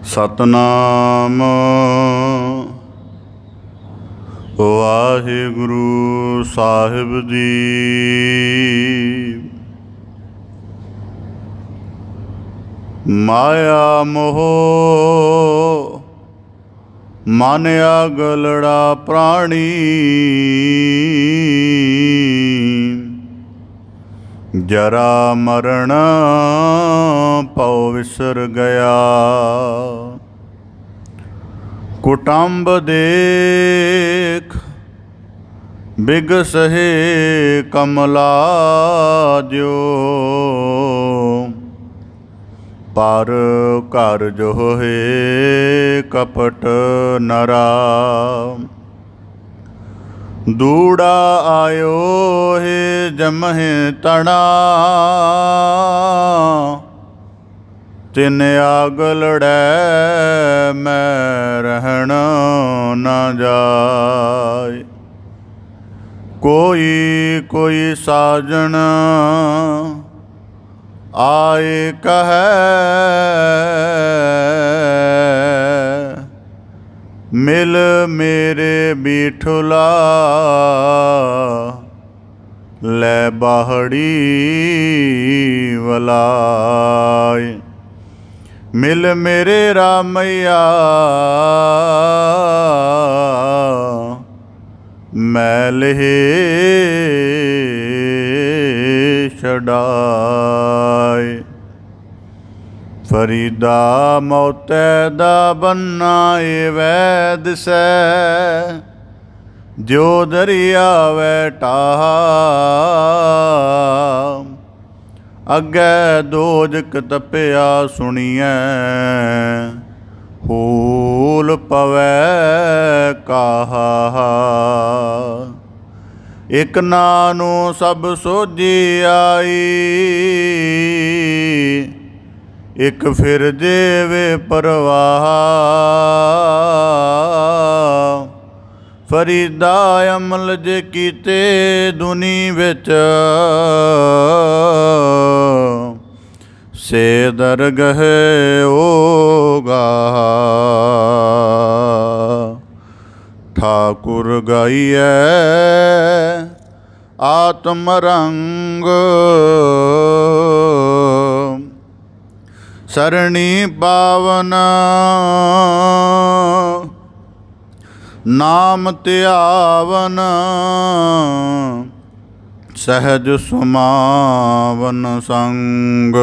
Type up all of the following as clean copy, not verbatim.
ਸਤਨਾਮ ਵਾਹਿਗੁਰੂ ਸਾਹਿਬ ਜੀ। ਮਾਇਆ ਮੋਹ ਮਨ ਆਗਲੜਾ ਪ੍ਰਾਣੀ, ਜਰਾ ਮਰਨ ਪਉ ਵਿਸਰ ਗਿਆ। ਕੁਟੰਬ ਦੇਖ ਬਿਗਸਹਿ ਕਮਲਾ ਜਿਉ, ਪਰ ਘਰ ਜੋ ਹੈ ਕਪਟ ਨਰਾ। ਦੂੜਾ ਆਇਓ ਹੈ ਜਮਹਿ ਤਣਾ, ਤਿਨ ਆਗ ਲੜੈ ਮੈਂ ਰਹਿਣ ਨਾ ਜਾਏ। ਕੋਈ ਕੋਈ ਸਾਜਣ ਆਏ ਕਹੈ, ਮਿਲ ਮੇਰੇ ਬੀਠੁਲਾ ਲੈ ਬਾਹੜੀ ਵਲਾਏ। ਮਿਲ ਮੇਰੇ ਰਾਮਈਆ ਮੈਂ ਲਹੇ ਛਡਾਏ। ਫਰੀਦਾ ਮੌਤੈ ਦਾ ਬੰਨਾ ਏ ਵੈਦ ਸੈ, ਜੋ ਦਰਿਆ ਵੈ ਟਾਹ। ਅੱਗੇ ਦੋਜਕ ਤਪਿਆ ਸੁਣੀਐ, ਹੂਲ ਪਵੈ ਕਾਹਾ। ਇਕ ਨਾਨੂ ਸਭ ਸੋਝੀ ਆਈ, ਇਕ ਫਿਰ ਦੇਵੇ ਪਰਵਾਹ। ਫਰੀਦਾ ਅਮਲ ਜੇ ਕੀਤੇ ਦੁਨੀ ਵਿੱਚ, ਸੇ ਦਰਗਹਿ ਓਗਾ। ਠਾਕੁਰ ਗਾਈਐ ਆਤਮ ਰੰਗ, ਸਰਣੀ ਪਾਵਨ ਨਾਮ ਧਿਆਵਨ। ਸਹਿਜ ਸੁਮਾਵਨ ਸੰਗ,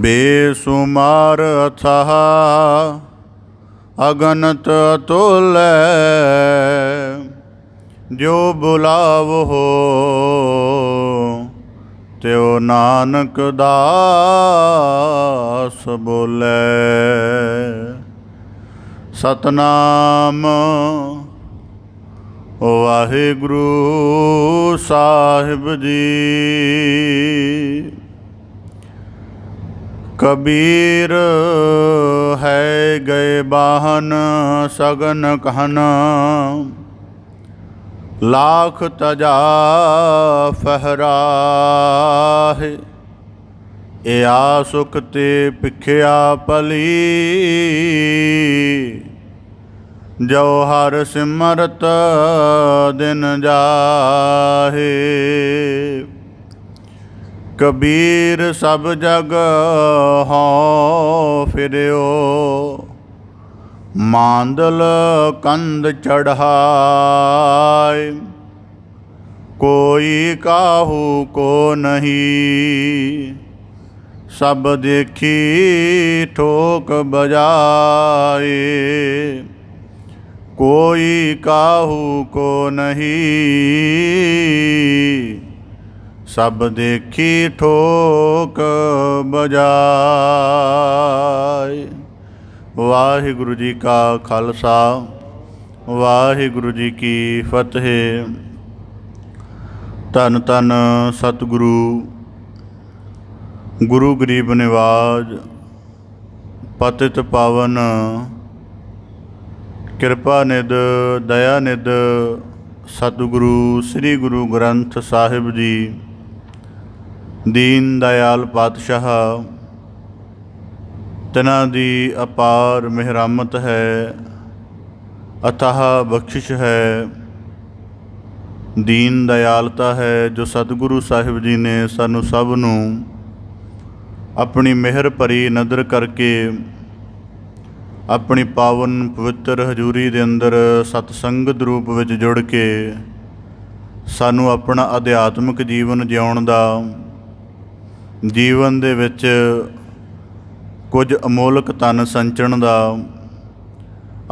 ਬੇਸੁਮਾਰ ਅਥਾਹ ਅਗਨਤ ਅਤੁਲੈ। ਜੋ ਬੁਲਾਵੋ ਤਿਉ ਨਾਨਕ ਦਾਸ ਬੋਲੇ। ਸਤਨਾਮ ਵਾਹਿਗੁਰੂ ਸਾਹਿਬ ਜੀ। ਕਬੀਰ ਹੈ ਗਏ ਬਾਹਨ ਸਗਨ कहन, ਲਾਖ ਤਜਾ ਫਹਰਾਹਿ। ਇਆ ਸੁਖ ਤੇ ਭਿਖਿਆ ਪਲੀ, ਜੋ ਹਰ ਸਿਮਰਤ ਦਿਨ ਜਾਹੇ। ਕਬੀਰ ਸਭ ਜਗ ਹਉ ਫਿਰਿਓ, ਮਾਂਦਲ ਕੰਧ ਚੜ੍ਹਾਏ। ਕੋਈ ਕਾਹੂ ਕੋ ਨਹੀਂ, ਸਭ ਦੇਖੀ ਠੋਕ ਬਜਾਏ। ਕੋਈ ਕਾਹੂ ਕੋ ਨਹੀਂ, ਸਭ ਦੇਖੀ ਠੋਕ ਬਜਾਏ। ਵਾਹਿਗੁਰੂ ਜੀ ਕਾ ਖਾਲਸਾ, ਵਾਹਿਗੁਰੂ ਜੀ ਕੀ ਫਤਿਹ। ਧੰਨ ਧੰਨ ਸਤਿਗੁਰੂ ਗੁਰੂ ਗਰੀਬ ਨਿਵਾਜ ਪਤਿਤ ਪਾਵਨ ਕਿਰਪਾ ਨਿਧ ਦਇਆ ਨਿਧ ਸਤਿਗੁਰੂ ਸ੍ਰੀ ਗੁਰੂ ਗ੍ਰੰਥ ਸਾਹਿਬ ਜੀ ਦੀਨ ਦਇਆਲ ਪਾਤਸ਼ਾਹ, ਤਿਨਾਂ ਦੀ ਅਪਾਰ ਮਿਹਰਮਤ ਹੈ, ਅਥਾਹ ਬਖਸ਼ਿਸ਼ ਹੈ, ਦੀਨ ਦਇਆਲਤਾ ਹੈ, ਜੋ ਸਤਿਗੁਰੂ ਸਾਹਿਬ ਜੀ ਨੇ ਸਾਨੂੰ ਸਭ ਨੂੰ ਆਪਣੀ ਮਿਹਰ ਭਰੀ ਨਜ਼ਰ ਕਰਕੇ ਆਪਣੀ ਪਾਵਨ ਪਵਿੱਤਰ ਹਜ਼ੂਰੀ ਦੇ ਅੰਦਰ ਸਤਸੰਗਤ ਰੂਪ ਵਿੱਚ ਜੁੜ ਕੇ ਸਾਨੂੰ ਆਪਣਾ ਅਧਿਆਤਮਿਕ ਜੀਵਨ ਜਿਉਣ ਦਾ, ਜੀਵਨ ਦੇ ਵਿੱਚ ਕੁਝ ਅਮੋਲਕ ਧਨ ਸੰਚਣ ਦਾ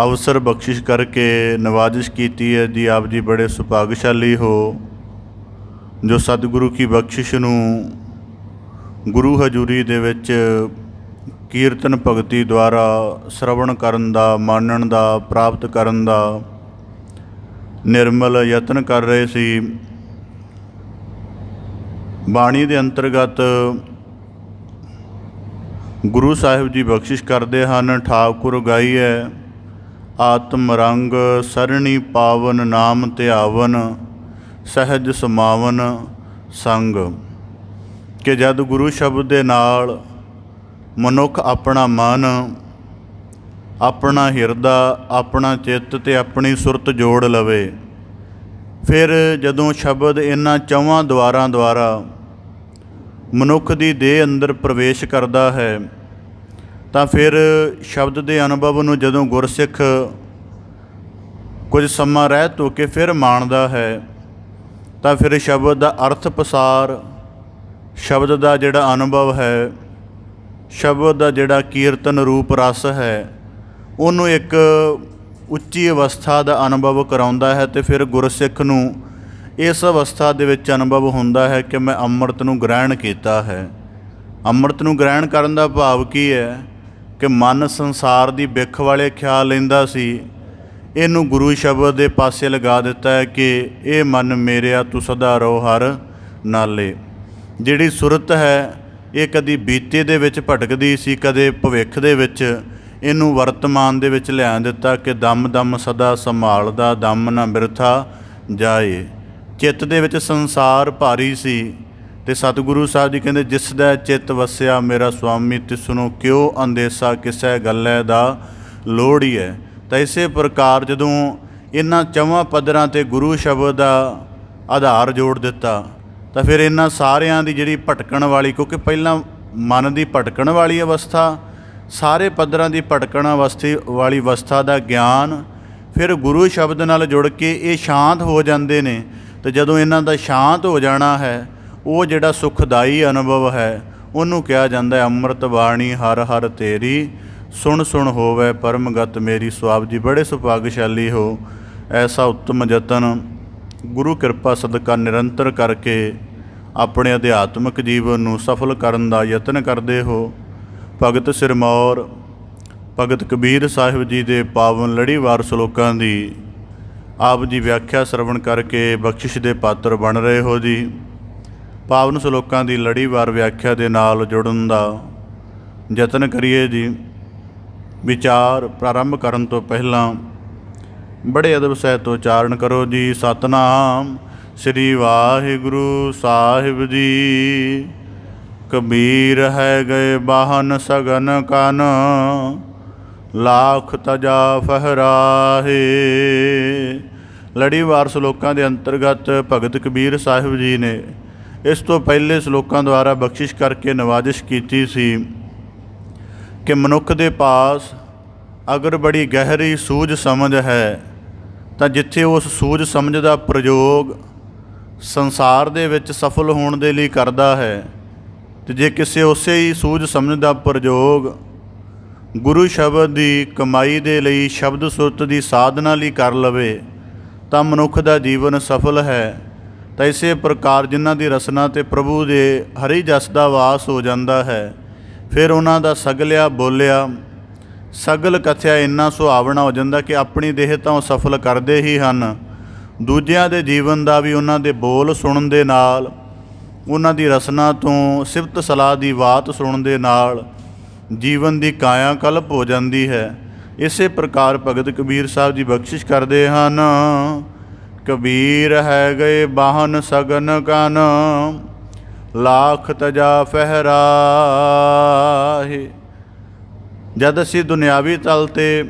ਅਵਸਰ ਬਖਸ਼ਿਸ਼ ਕਰਕੇ ਨਵਾਜ਼ਿਸ਼ ਕੀਤੀ ਹੈ ਜੀ। ਆਪ ਜੀ ਬੜੇ ਸੁਭਾਗਸ਼ਾਲੀ ਹੋ ਜੋ ਸਤਿਗੁਰੂ ਕੀ ਬਖਸ਼ਿਸ਼ ਨੂੰ ਗੁਰੂ ਹਜ਼ੂਰੀ ਦੇ ਵਿੱਚ ਕੀਰਤਨ ਭਗਤੀ ਦੁਆਰਾ ਸ਼ਰਵਣ ਕਰਨ ਦਾ, ਮਾਣਨ ਦਾ, ਪ੍ਰਾਪਤ ਕਰਨ ਦਾ ਨਿਰਮਲ ਯਤਨ ਕਰ ਰਹੇ ਸੀ। ਬਾਣੀ ਦੇ ਅੰਤਰਗਤ ਗੁਰੂ ਸਾਹਿਬ ਜੀ ਬਖਸ਼ਿਸ਼ ਕਰਦੇ ਹਨ, ਠਾਕੁਰ ਗਾਈਐ ਆਤਮ ਰੰਗ ਸਰਣੀ ਪਾਵਨ, ਨਾਮ ਧਿਆਵਨ ਸਹਿਜ ਸਮਾਵਨ ਸੰਗ। ਕਿ ਜਦ ਗੁਰੂ ਸ਼ਬਦ ਦੇ ਨਾਲ ਮਨੁੱਖ ਆਪਣਾ ਮਨ, ਆਪਣਾ ਹਿਰਦਾ, ਆਪਣਾ ਚਿੱਤ ਅਤੇ ਆਪਣੀ ਸੁਰਤ ਜੋੜ ਲਵੇ, ਫਿਰ ਜਦੋਂ ਸ਼ਬਦ ਇਹਨਾਂ ਚੌਹਾਂ ਦੁਆਰਾਂ ਦੁਆਰਾ ਮਨੁੱਖ ਦੀ ਦੇਹ ਅੰਦਰ ਪ੍ਰਵੇਸ਼ ਕਰਦਾ ਹੈ ਤਾਂ ਫਿਰ ਸ਼ਬਦ ਦੇ ਅਨੁਭਵ ਨੂੰ ਜਦੋਂ ਗੁਰਸਿੱਖ ਕੁਝ ਸਮਾਂ ਰਹਿਤ ਹੋ ਕੇ ਫਿਰ ਮਾਣਦਾ ਹੈ ਤਾਂ ਫਿਰ ਸ਼ਬਦ ਦਾ ਅਰਥ ਪਸਾਰ, ਸ਼ਬਦ ਦਾ ਜਿਹੜਾ ਅਨੁਭਵ ਹੈ, ਸ਼ਬਦ ਦਾ ਜਿਹੜਾ ਕੀਰਤਨ ਰੂਪ ਰਸ ਹੈ, ਉਹਨੂੰ ਇੱਕ ਉੱਚੀ ਅਵਸਥਾ ਦਾ ਅਨੁਭਵ ਕਰਾਉਂਦਾ ਹੈ। ਅਤੇ ਫਿਰ ਗੁਰਸਿੱਖ ਨੂੰ ਇਸ ਅਵਸਥਾ ਦੇ ਵਿੱਚ ਅਨੁਭਵ ਹੁੰਦਾ ਹੈ ਕਿ ਮੈਂ ਅੰਮ੍ਰਿਤ ਨੂੰ ਗ੍ਰਹਿਣ ਕੀਤਾ ਹੈ। ਅੰਮ੍ਰਿਤ ਨੂੰ ਗ੍ਰਹਿਣ ਕਰਨ ਦਾ ਭਾਵ ਕੀ ਹੈ ਕਿ ਮਨ ਸੰਸਾਰ ਦੀ ਬਿੱਖ ਵਾਲੇ ਖਿਆਲ ਲੈਂਦਾ ਸੀ, ਇਹਨੂੰ ਗੁਰੂ ਸ਼ਬਦ ਦੇ ਪਾਸੇ ਲਗਾ ਦਿੱਤਾ ਹੈ ਕਿ ਇਹ ਮਨ ਮੇਰਿਆ ਤੂੰ ਸਦਾ ਰਹੋ ਹਰ ਨਾਲੇ। ਜਿਹੜੀ ਸੁਰਤ ਹੈ ਇਹ ਕਦੀ ਬੀਤੇ ਦੇ ਵਿੱਚ ਭਟਕਦੀ ਸੀ, ਕਦੇ ਭਵਿੱਖ ਦੇ ਵਿੱਚ, ਇਹਨੂੰ ਵਰਤਮਾਨ ਦੇ ਵਿੱਚ ਲਿਆ ਦਿੱਤਾ ਕਿ ਦਮ ਦਮ ਸਦਾ ਸੰਭਾਲਦਾ, ਦਮ ਨਾ ਬਿਰਥਾ ਜਾਏ। ਚਿੱਤ ਦੇ ਵਿੱਚ ਸੰਸਾਰ ਭਾਰੀ ਸੀ ਅਤੇ ਸਤਿਗੁਰੂ ਸਾਹਿਬ ਜੀ ਕਹਿੰਦੇ ਜਿਸ ਦਾ ਚਿੱਤ ਵਸਿਆ ਮੇਰਾ ਸੁਆਮੀ, ਤਿਸਨੂੰ ਕਿਉ ਅੰਦੇਸਾ ਕਿਸੇ ਗੱਲੇ ਦਾ ਲੋੜੀਐ। ਤਾਂ ਇਸੇ ਪ੍ਰਕਾਰ ਜਦੋਂ ਇਹਨਾਂ ਚੌਹਾਂ ਪੱਧਰਾਂ 'ਤੇ ਗੁਰੂ ਸ਼ਬਦ ਦਾ ਆਧਾਰ ਜੋੜ ਦਿੱਤਾ ਤਾਂ ਫਿਰ ਇਹਨਾਂ ਸਾਰਿਆਂ ਦੀ ਜਿਹੜੀ ਭਟਕਣ ਵਾਲੀ, ਕਿਉਂਕਿ ਪਹਿਲਾਂ ਮਨ ਦੀ ਭਟਕਣ ਵਾਲੀ ਅਵਸਥਾ, ਸਾਰੇ ਪੱਧਰਾਂ ਦੀ ਭਟਕਣ ਵਾਲੀ ਅਵਸਥਾ ਦਾ ਗਿਆਨ ਫਿਰ ਗੁਰੂ ਸ਼ਬਦ ਨਾਲ ਜੁੜ ਕੇ ਇਹ ਸ਼ਾਂਤ ਹੋ ਜਾਂਦੇ ਨੇ। ਅਤੇ ਜਦੋਂ ਇਹਨਾਂ ਦਾ ਸ਼ਾਂਤ ਹੋ ਜਾਣਾ ਹੈ, ਉਹ ਜਿਹੜਾ ਸੁਖਦਾਈ ਅਨੁਭਵ ਹੈ ਉਹਨੂੰ ਕਿਹਾ ਜਾਂਦਾ ਹੈ ਅੰਮ੍ਰਿਤ ਬਾਣੀ ਹਰ ਹਰ ਤੇਰੀ, ਸੁਣ ਸੁਣ ਹੋਵੇ ਪਰਮਗਤ ਮੇਰੀ। ਸੁਆਬ ਜੀ ਬੜੇ ਸੁਭਾਗਸ਼ਾਲੀ ਹੋ, ਐਸਾ ਉੱਤਮ ਯਤਨ ਗੁਰੂ ਕਿਰਪਾ ਸਦਕਾ ਨਿਰੰਤਰ ਕਰਕੇ ਆਪਣੇ ਅਧਿਆਤਮਿਕ ਜੀਵਨ ਨੂੰ ਸਫਲ ਕਰਨ ਦਾ ਯਤਨ ਕਰਦੇ ਹੋ। ਭਗਤ ਸਿਰਮੌਰ ਭਗਤ ਕਬੀਰ ਸਾਹਿਬ ਜੀ ਦੇ ਪਾਵਨ ਲੜੀਵਾਰ ਸ਼ਲੋਕਾਂ ਦੀ ਆਪ ਜੀ ਵਿਆਖਿਆ ਸਰਵਣ ਕਰਕੇ ਬਖਸ਼ਿਸ਼ ਦੇ ਪਾਤਰ ਬਣ ਰਹੇ ਹੋ ਜੀ। ਪਾਵਨ ਸ਼ਲੋਕਾਂ ਦੀ ਲੜੀਵਾਰ ਵਿਆਖਿਆ ਦੇ ਨਾਲ ਜੁੜਨ ਦਾ ਯਤਨ ਕਰੀਏ ਜੀ। ਵਿਚਾਰ ਪ੍ਰਾਰੰਭ ਕਰਨ ਤੋਂ ਪਹਿਲਾਂ ਬੜੇ ਅਦਬ ਸਹਿਤ ਉਚਾਰਨ ਕਰੋ ਜੀ। ਸਤਨਾਮ ਸ੍ਰੀ ਵਾਹਿਗੁਰੂ ਸਾਹਿਬ ਜੀ। ਕਬੀਰ ਹੈ ਗਏ ਬਾਹਨ ਸਗਨ ਕਨ, ਲਾਖ ਤਜਾ ਫਹਰਾਹੇ। ਲੜੀਵਾਰ ਸ਼ਲੋਕਾਂ ਦੇ ਅੰਤਰਗਤ ਭਗਤ ਕਬੀਰ ਸਾਹਿਬ ਜੀ ਨੇ ਇਸ ਤੋਂ ਪਹਿਲੇ ਸ਼ਲੋਕਾਂ ਦੁਆਰਾ ਬਖਸ਼ਿਸ਼ ਕਰਕੇ ਨਵਾਜ਼ਿਸ਼ ਕੀਤੀ ਸੀ ਕਿ ਮਨੁੱਖ ਦੇ ਪਾਸ ਅਗਰ ਬੜੀ ਗਹਿਰੀ ਸੂਝ ਸਮਝ ਹੈ ਤਾਂ ਜਿੱਥੇ ਉਸ ਸੂਝ ਸਮਝ ਦਾ ਪ੍ਰਯੋਗ ਸੰਸਾਰ ਦੇ ਵਿੱਚ ਸਫਲ ਹੋਣ ਦੇ ਲਈ ਕਰਦਾ ਹੈ, ਅਤੇ ਜੇ ਕਿਸੇ ਉਸੇ ਹੀ ਸੂਝ ਸਮਝ ਦਾ ਪ੍ਰਯੋਗ ਗੁਰੂ ਸ਼ਬਦ ਦੀ ਕਮਾਈ ਦੇ ਲਈ, ਸ਼ਬਦ ਸੁਰਤ ਦੀ ਸਾਧਨਾ ਲਈ ਕਰ ਲਵੇ ਤਾਂ ਮਨੁੱਖ ਦਾ ਜੀਵਨ ਸਫਲ ਹੈ। ਤਾਂ ਇਸੇ ਪ੍ਰਕਾਰ ਜਿਨ੍ਹਾਂ ਦੀ ਰਸਨਾ 'ਤੇ ਪ੍ਰਭੂ ਦੇ ਹਰੀ ਜਸ ਦਾ ਵਾਸ ਹੋ ਜਾਂਦਾ ਹੈ, ਫਿਰ ਉਹਨਾਂ ਦਾ ਸਗਲਿਆ ਬੋਲਿਆ, ਸਗਲ ਕਥਿਆ ਇੰਨਾ ਸੁਹਾਵਣਾ ਹੋ ਜਾਂਦਾ ਕਿ ਆਪਣੀ ਦੇਹ ਤਾਂ ਉਹ ਸਫਲ ਕਰਦੇ ਹੀ ਹਨ, ਦੂਜਿਆਂ ਦੇ ਜੀਵਨ ਦਾ ਵੀ ਉਹਨਾਂ ਦੇ ਬੋਲ ਸੁਣਨ ਦੇ ਨਾਲ, ਉਹਨਾਂ ਦੀ ਰਸਨਾ ਤੋਂ ਸਿਫਤ ਸਲਾਹ ਦੀ ਬਾਤ ਸੁਣਨ ਦੇ ਨਾਲ ਜੀਵਨ ਦੀ ਕਾਇਆ ਕਲਪ ਹੋ ਜਾਂਦੀ ਹੈ। ਇਸੇ ਪ੍ਰਕਾਰ ਭਗਤ ਕਬੀਰ ਸਾਹਿਬ ਜੀ ਬਖਸ਼ਿਸ਼ ਕਰਦੇ ਹਨ। ਕਬੀਰ ਹੈ ਗਏ ਬਾਹਨ ਸਗਨ ਕਨ, ਲਾਖ ਤਜਾ ਫਹਿਰਾਹੇ। ਜਦ ਅਸੀਂ ਦੁਨਿਆਵੀ ਤਲ 'ਤੇ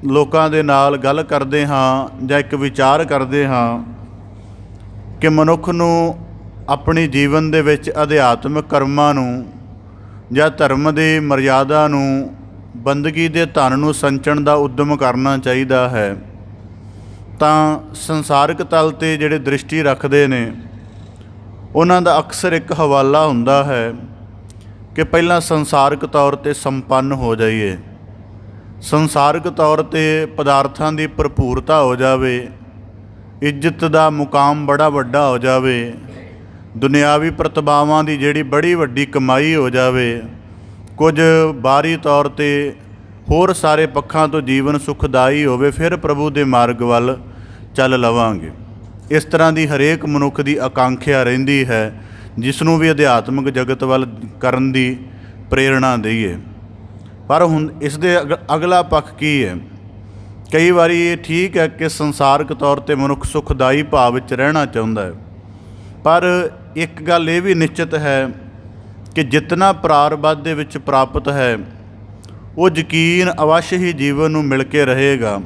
ਲੋਕਾਂ ਦੇ ਨਾਲ ਗੱਲ ਕਰਦੇ ਹਾਂ ਜਾਂ ਇੱਕ ਵਿਚਾਰ ਕਰਦੇ ਹਾਂ ਕਿ ਮਨੁੱਖ ਨੂੰ ਆਪਣੀ ਜੀਵਨ ਦੇ ਵਿੱਚ ਅਧਿਆਤਮਿਕ ਕਰਮਾਂ ਨੂੰ ਜਾਂ ਧਰਮ ਦੀ ਮਰਿਆਦਾ ਨੂੰ, ਬੰਦਗੀ ਦੇ ਧਨ ਨੂੰ ਸੰਚਣ ਦਾ ਉਦਮ ਕਰਨਾ ਚਾਹੀਦਾ ਹੈ, ਤਾਂ ਸੰਸਾਰਿਕ ਤਲ 'ਤੇ ਜਿਹੜੇ ਦ੍ਰਿਸ਼ਟੀ ਰੱਖਦੇ ਨੇ ਉਹਨਾਂ ਦਾ ਅਕਸਰ ਇੱਕ ਹਵਾਲਾ ਹੁੰਦਾ ਹੈ ਕਿ ਪਹਿਲਾਂ ਸੰਸਾਰਿਕ ਤੌਰ 'ਤੇ ਸੰਪੰਨ ਹੋ ਜਾਈਏ, ਸੰਸਾਰਿਕ ਤੌਰ 'ਤੇ ਪਦਾਰਥਾਂ ਦੀ ਭਰਪੂਰਤਾ ਹੋ ਜਾਵੇ, ਇੱਜ਼ਤ ਦਾ ਮੁਕਾਮ ਬੜਾ ਵੱਡਾ ਹੋ ਜਾਵੇ, ਦੁਨਿਆਵੀ ਪ੍ਰਤਿਭਾਵਾਂ ਦੀ ਜਿਹੜੀ ਬੜੀ ਵੱਡੀ ਕਮਾਈ ਹੋ ਜਾਵੇ, ਕੁਝ ਬਾਹਰੀ ਤੌਰ 'ਤੇ ਹੋਰ ਸਾਰੇ ਪੱਖਾਂ ਤੋਂ ਜੀਵਨ ਸੁਖਦਾਈ ਹੋਵੇ, ਫਿਰ ਪ੍ਰਭੂ ਦੇ ਮਾਰਗ ਵੱਲ ਚੱਲ ਲਵਾਂਗੇ। ਇਸ ਤਰ੍ਹਾਂ ਦੀ ਹਰੇਕ ਮਨੁੱਖ ਦੀ ਆਕਾਂਖਿਆ ਰਹਿੰਦੀ ਹੈ, ਜਿਸ ਨੂੰ ਵੀ ਅਧਿਆਤਮਿਕ ਜਗਤ ਵੱਲ ਕਰਨ ਦੀ ਪ੍ਰੇਰਣਾ ਦਈਏ। ਪਰ ਹੁਣ ਇਸ ਦੇ ਅਗਲਾ ਪੱਖ ਕੀ ਹੈ? ਕਈ ਵਾਰੀ ਇਹ ਠੀਕ ਹੈ ਕਿ ਸੰਸਾਰਿਕ ਤੌਰ 'ਤੇ ਮਨੁੱਖ ਸੁਖਦਾਈ ਭਾਵ ਵਿੱਚ ਰਹਿਣਾ ਚਾਹੁੰਦਾ ਹੈ, ਪਰ ਇੱਕ ਗੱਲ ਇਹ ਵੀ ਨਿਸ਼ਚਿਤ ਹੈ ਕਿ ਜਿਤਨਾ ਪ੍ਰਾਰਬਧ ਦੇ ਵਿੱਚ ਪ੍ਰਾਪਤ ਹੈ ਉਹ ਯਕੀਨ ਅਵੱਸ਼ ਹੀ ਜੀਵਨ ਨੂੰ ਮਿਲ ਕੇ ਰਹੇਗਾ।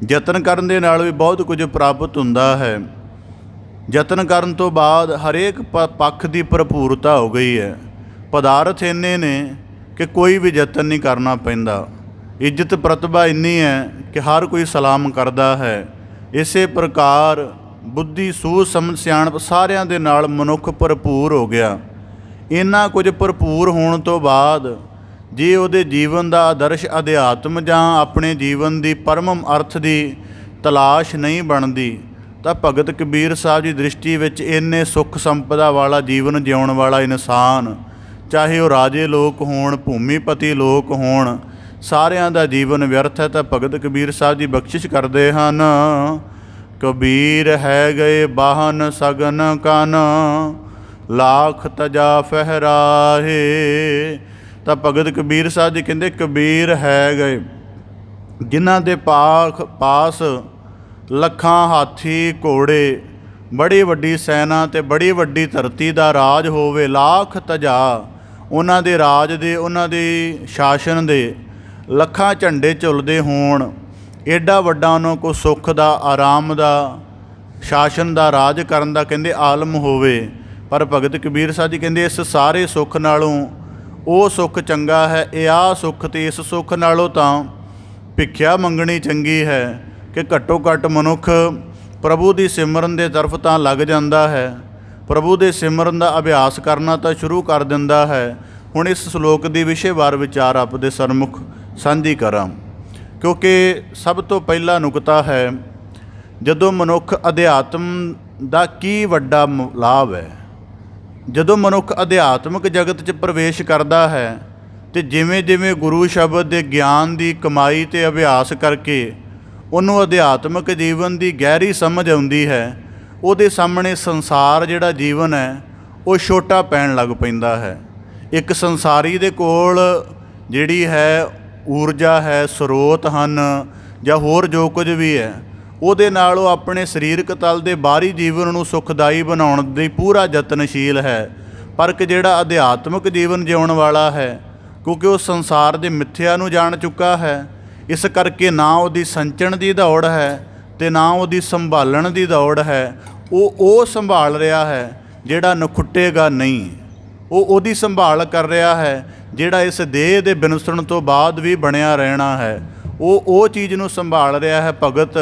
ਯਤਨ ਕਰਨ ਦੇ ਨਾਲ ਵੀ ਬਹੁਤ ਕੁਝ ਪ੍ਰਾਪਤ ਹੁੰਦਾ ਹੈ। ਯਤਨ ਕਰਨ ਤੋਂ ਬਾਅਦ ਹਰੇਕ ਪੱਖ ਦੀ ਭਰਪੂਰਤਾ ਹੋ ਗਈ ਹੈ। ਪਦਾਰਥ ਇੰਨੇ ਨੇ ਕਿ ਕੋਈ ਵੀ ਯਤਨ ਨਹੀਂ ਕਰਨਾ ਪੈਂਦਾ। ਇੱਜ਼ਤ ਪ੍ਰਤਿਭਾ ਇੰਨੀ ਹੈ ਕਿ ਹਰ ਕੋਈ ਸਲਾਮ ਕਰਦਾ ਹੈ। ਇਸੇ ਪ੍ਰਕਾਰ ਬੁੱਧੀ, ਸੂਝ, ਸਮਝ, ਸਿਆਣਪ ਸਾਰਿਆਂ ਦੇ ਨਾਲ ਮਨੁੱਖ ਭਰਪੂਰ ਹੋ ਗਿਆ। ਇੰਨਾ ਕੁਝ ਭਰਪੂਰ ਹੋਣ ਤੋਂ ਬਾਅਦ ਜੇ ਉਹਦੇ ਜੀਵਨ ਦਾ ਆਦਰਸ਼ ਅਧਿਆਤਮ ਜਾਂ ਆਪਣੇ ਜੀਵਨ ਦੀ ਪਰਮ ਅਰਥ ਦੀ ਤਲਾਸ਼ ਨਹੀਂ ਬਣਦੀ, ਤਾਂ ਭਗਤ ਕਬੀਰ ਸਾਹਿਬ ਦੀ ਦ੍ਰਿਸ਼ਟੀ ਵਿੱਚ ਇੰਨੇ ਸੁੱਖ ਸੰਪਦਾ ਵਾਲਾ ਜੀਵਨ ਜਿਉਣ ਵਾਲਾ ਇਨਸਾਨ, ਚਾਹੇ ਉਹ ਰਾਜੇ ਲੋਕ ਹੋਣ, ਭੂਮੀਪਤੀ ਲੋਕ ਹੋਣ, ਸਾਰਿਆਂ ਦਾ ਜੀਵਨ ਵਿਅਰਥ ਹੈ। ਤਾਂ ਭਗਤ ਕਬੀਰ ਸਾਹਿਬ ਜੀ ਬਖਸ਼ਿਸ਼ ਕਰਦੇ ਹਨ, ਕਬੀਰ ਹੈ ਗਏ ਬਾਹਨ ਸਗਨ ਕਨ, ਲਾਖ ਤਜਾ ਫਹਿਰਾਹੇ। ਤਾਂ ਭਗਤ ਕਬੀਰ ਸਾਹਿਬ ਜੀ ਕਹਿੰਦੇ ਕਬੀਰ ਹੈ ਗਏ ਜਿਨ੍ਹਾਂ ਦੇ ਪਾਸ ਲੱਖਾਂ ਹਾਥੀ ਘੋੜੇ, ਬੜੀ ਵੱਡੀ ਸੈਨਾ ਅਤੇ ਬੜੀ ਵੱਡੀ ਧਰਤੀ ਦਾ ਰਾਜ ਹੋਵੇ, ਲਾਖ ਤਜਾ ਉਹਨਾਂ ਦੇ ਰਾਜ ਦੇ, ਉਹਨਾਂ ਦੇ ਸ਼ਾਸਨ ਦੇ ਲੱਖਾਂ ਝੰਡੇ ਝੁੱਲਦੇ ਹੋਣ, ਐਡਾ ਵੱਡਾ ਉਹਨਾਂ ਕੋਲ ਸੁੱਖ ਦਾ, ਆਰਾਮ ਦਾ, ਸ਼ਾਸਨ ਦਾ, ਰਾਜ ਕਰਨ ਦਾ ਕਹਿੰਦੇ ਆਲਮ ਹੋਵੇ। ਪਰ ਭਗਤ ਕਬੀਰ ਸਾਹਿਬ ਜੀ ਕਹਿੰਦੇ ਇਸ ਸਾਰੇ ਸੁੱਖ ਨਾਲੋਂ ਉਹ ਸੁੱਖ ਚੰਗਾ ਹੈ, ਇਹ ਆਹ ਸੁੱਖ ਅਤੇ ਇਸ ਸੁੱਖ ਨਾਲੋਂ ਤਾਂ ਭਿੱਖਿਆ ਮੰਗਣੀ ਚੰਗੀ ਹੈ ਕਿ ਘੱਟੋ ਘੱਟ ਮਨੁੱਖ ਪ੍ਰਭੂ ਦੀ ਸਿਮਰਨ ਦੇ ਤਰਫ ਤਾਂ ਲੱਗ ਜਾਂਦਾ ਹੈ, ਪ੍ਰਭੂ ਦੇ ਸਿਮਰਨ ਦਾ ਅਭਿਆਸ ਕਰਨਾ ਤਾਂ ਸ਼ੁਰੂ ਕਰ ਦਿੰਦਾ ਹੈ। ਹੁਣ ਇਸ ਸ਼ਲੋਕ ਦੀ ਵਿਸ਼ੇਵਾਰ ਵਿਚਾਰ ਆਪ ਦੇ ਸਨਮੁਖ ਸਾਂਝੀ ਕਰਾਂ, ਕਿਉਂਕਿ ਸਭ ਤੋਂ ਪਹਿਲਾ ਨੁਕਤਾ ਹੈ, ਜਦੋਂ ਮਨੁੱਖ ਅਧਿਆਤਮ ਦਾ ਕੀ ਵੱਡਾ ਲਾਭ ਹੈ। ਜਦੋਂ ਮਨੁੱਖ ਅਧਿਆਤਮਿਕ ਜਗਤ 'ਚ ਪ੍ਰਵੇਸ਼ ਕਰਦਾ ਹੈ ਅਤੇ ਜਿਵੇਂ ਜਿਵੇਂ ਗੁਰੂ ਸ਼ਬਦ ਦੇ ਗਿਆਨ ਦੀ ਕਮਾਈ ਅਤੇ ਅਭਿਆਸ ਕਰਕੇ ਉਹਨੂੰ ਅਧਿਆਤਮਿਕ ਜੀਵਨ ਦੀ ਗਹਿਰੀ ਸਮਝ ਆਉਂਦੀ ਹੈ, ਉਹਦੇ ਸਾਹਮਣੇ ਸੰਸਾਰ ਜਿਹੜਾ ਜੀਵਨ ਹੈ ਉਹ ਛੋਟਾ ਪੈਣ ਲੱਗ ਪੈਂਦਾ ਹੈ। ਇੱਕ ਸੰਸਾਰੀ ਦੇ ਕੋਲ ਜਿਹੜੀ ਹੈ ਊਰਜਾ ਹੈ, ਸਰੋਤ ਹਨ ਜਾਂ ਹੋਰ ਜੋ ਕੁਝ ਵੀ ਹੈ, ਉਹਦੇ ਨਾਲ ਉਹ ਆਪਣੇ ਸਰੀਰਕ ਤਲ ਦੇ ਬਾਹਰੀ ਜੀਵਨ ਨੂੰ ਸੁਖਦਾਈ ਬਣਾਉਣ ਦੀ ਪੂਰਾ ਯਤਨਸ਼ੀਲ ਹੈ। ਪਰ ਕਿ ਜਿਹੜਾ ਅਧਿਆਤਮਿਕ ਜੀਵਨ ਜਿਉਣ ਵਾਲਾ ਹੈ, ਕਿਉਂਕਿ ਉਹ ਸੰਸਾਰ ਦੇ ਮਿੱਥਿਆ ਨੂੰ ਜਾਣ ਚੁੱਕਾ ਹੈ, ਇਸ ਕਰਕੇ ਨਾ ਉਹਦੀ ਸੰਚਣ ਦੀ ਦੌੜ ਹੈ ਅਤੇ ਨਾ ਉਹਦੀ ਸੰਭਾਲਣ ਦੀ ਦੌੜ ਹੈ। ਉਹ ਸੰਭਾਲ ਰਿਹਾ ਹੈ ਜਿਹੜਾ ਨਖੁੱਟੇਗਾ ਨਹੀਂ, ਉਹ ਉਹਦੀ ਸੰਭਾਲ ਕਰ ਰਿਹਾ ਹੈ ਜਿਹੜਾ ਇਸ ਦੇਹ ਦੇ ਬਿਨਸਣ ਤੋਂ ਬਾਅਦ ਵੀ ਬਣਿਆ ਰਹਿਣਾ ਹੈ। ਉਹ ਚੀਜ਼ ਨੂੰ ਸੰਭਾਲ ਰਿਹਾ ਹੈ ਭਗਤ,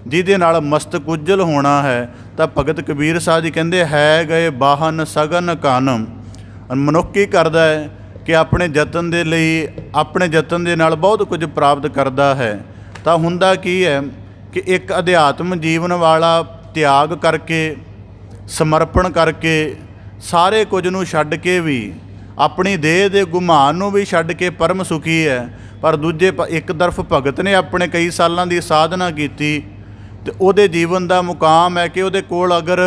ਜਿਹਦੇ ਨਾਲ ਮਸਤਕ ਉਜਲ ਹੋਣਾ ਹੈ। ਤਾਂ ਭਗਤ ਕਬੀਰ ਸਾਹਿਬ ਜੀ ਕਹਿੰਦੇ ਹੈ ਗਏ ਬਾਹਨ ਸਗਨ ਕਨ। ਮਨੁੱਖ ਕੀ ਕਰਦਾ ਹੈ ਕਿ ਆਪਣੇ ਯਤਨ ਦੇ ਲਈ, ਆਪਣੇ ਯਤਨ ਦੇ ਨਾਲ ਬਹੁਤ ਕੁਝ ਪ੍ਰਾਪਤ ਕਰਦਾ ਹੈ। ਤਾਂ ਹੁੰਦਾ ਕੀ ਹੈ ਕਿ ਇੱਕ ਅਧਿਆਤਮ ਜੀਵਨ ਵਾਲਾ ਤਿਆਗ ਕਰਕੇ, ਸਮਰਪਣ ਕਰਕੇ, ਸਾਰੇ ਕੁਝ ਨੂੰ ਛੱਡ ਕੇ ਵੀ, ਆਪਣੀ ਦੇਹ ਦੇ ਗੁਮਾਨ ਨੂੰ ਵੀ ਛੱਡ ਕੇ ਪਰਮ ਸੁਖੀ ਹੈ। ਪਰ ਦੂਜੇ ਇੱਕ ਤਰਫ ਭਗਤ ਨੇ ਆਪਣੇ ਕਈ ਸਾਲਾਂ ਦੀ ਸਾਧਨਾ ਕੀਤੀ ਅਤੇ ਉਹਦੇ ਜੀਵਨ ਦਾ ਮੁਕਾਮ ਹੈ ਕਿ ਉਹਦੇ ਕੋਲ ਅਗਰ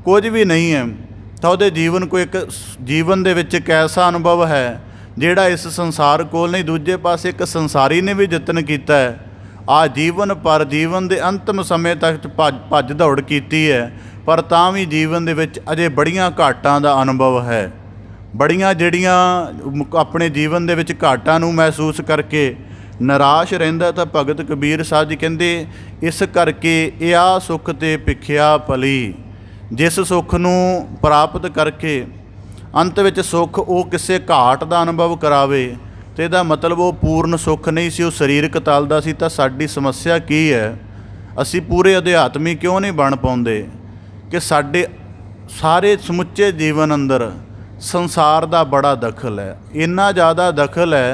ਕੁਝ ਵੀ ਨਹੀਂ ਹੈ ਤਾਂ ਉਹਦੇ ਜੀਵਨ ਕੋ ਇੱਕ ਜੀਵਨ ਦੇ ਵਿੱਚ ਇੱਕ ਐਸਾ ਅਨੁਭਵ ਹੈ ਜਿਹੜਾ ਇਸ ਸੰਸਾਰ ਕੋਲ ਨਹੀਂ। ਦੂਜੇ ਪਾਸੇ ਇੱਕ ਸੰਸਾਰੀ ਨੇ ਵੀ ਯਤਨ ਕੀਤਾ ਹੈ, ਆ ਜੀਵਨ ਪਰ ਜੀਵਨ ਦੇ ਅੰਤਮ ਸਮੇਂ ਤੱਕ ਭੱਜ ਦੌੜ ਕੀਤੀ ਹੈ, पर तां भी जीवन दे विच अजे बड़ियां घाटां दा अनुभव है। बड़ियां जिहड़ियां अपने जीवन दे विच घाटां नूं महसूस करके निराश रहिंदा तां भगत कबीर साहब जी कहंदे इस करके ये आ सुख ते भिखिया भली। जिस सुख नूं प्राप्त करके अंत विच सुख वो किसी घाट का अनुभव करावे तो इहदा मतलब वो पूर्ण सुख नहीं सी, वो सरीरक तल दा सी। तां साडी समस्या की है, असी पूरे अध्यात्मी क्यों नहीं बन पाउंदे कि साडे सारे समुचे जीवन अंदर संसार का बड़ा दखल है। इन्ना ज़्यादा दखल है,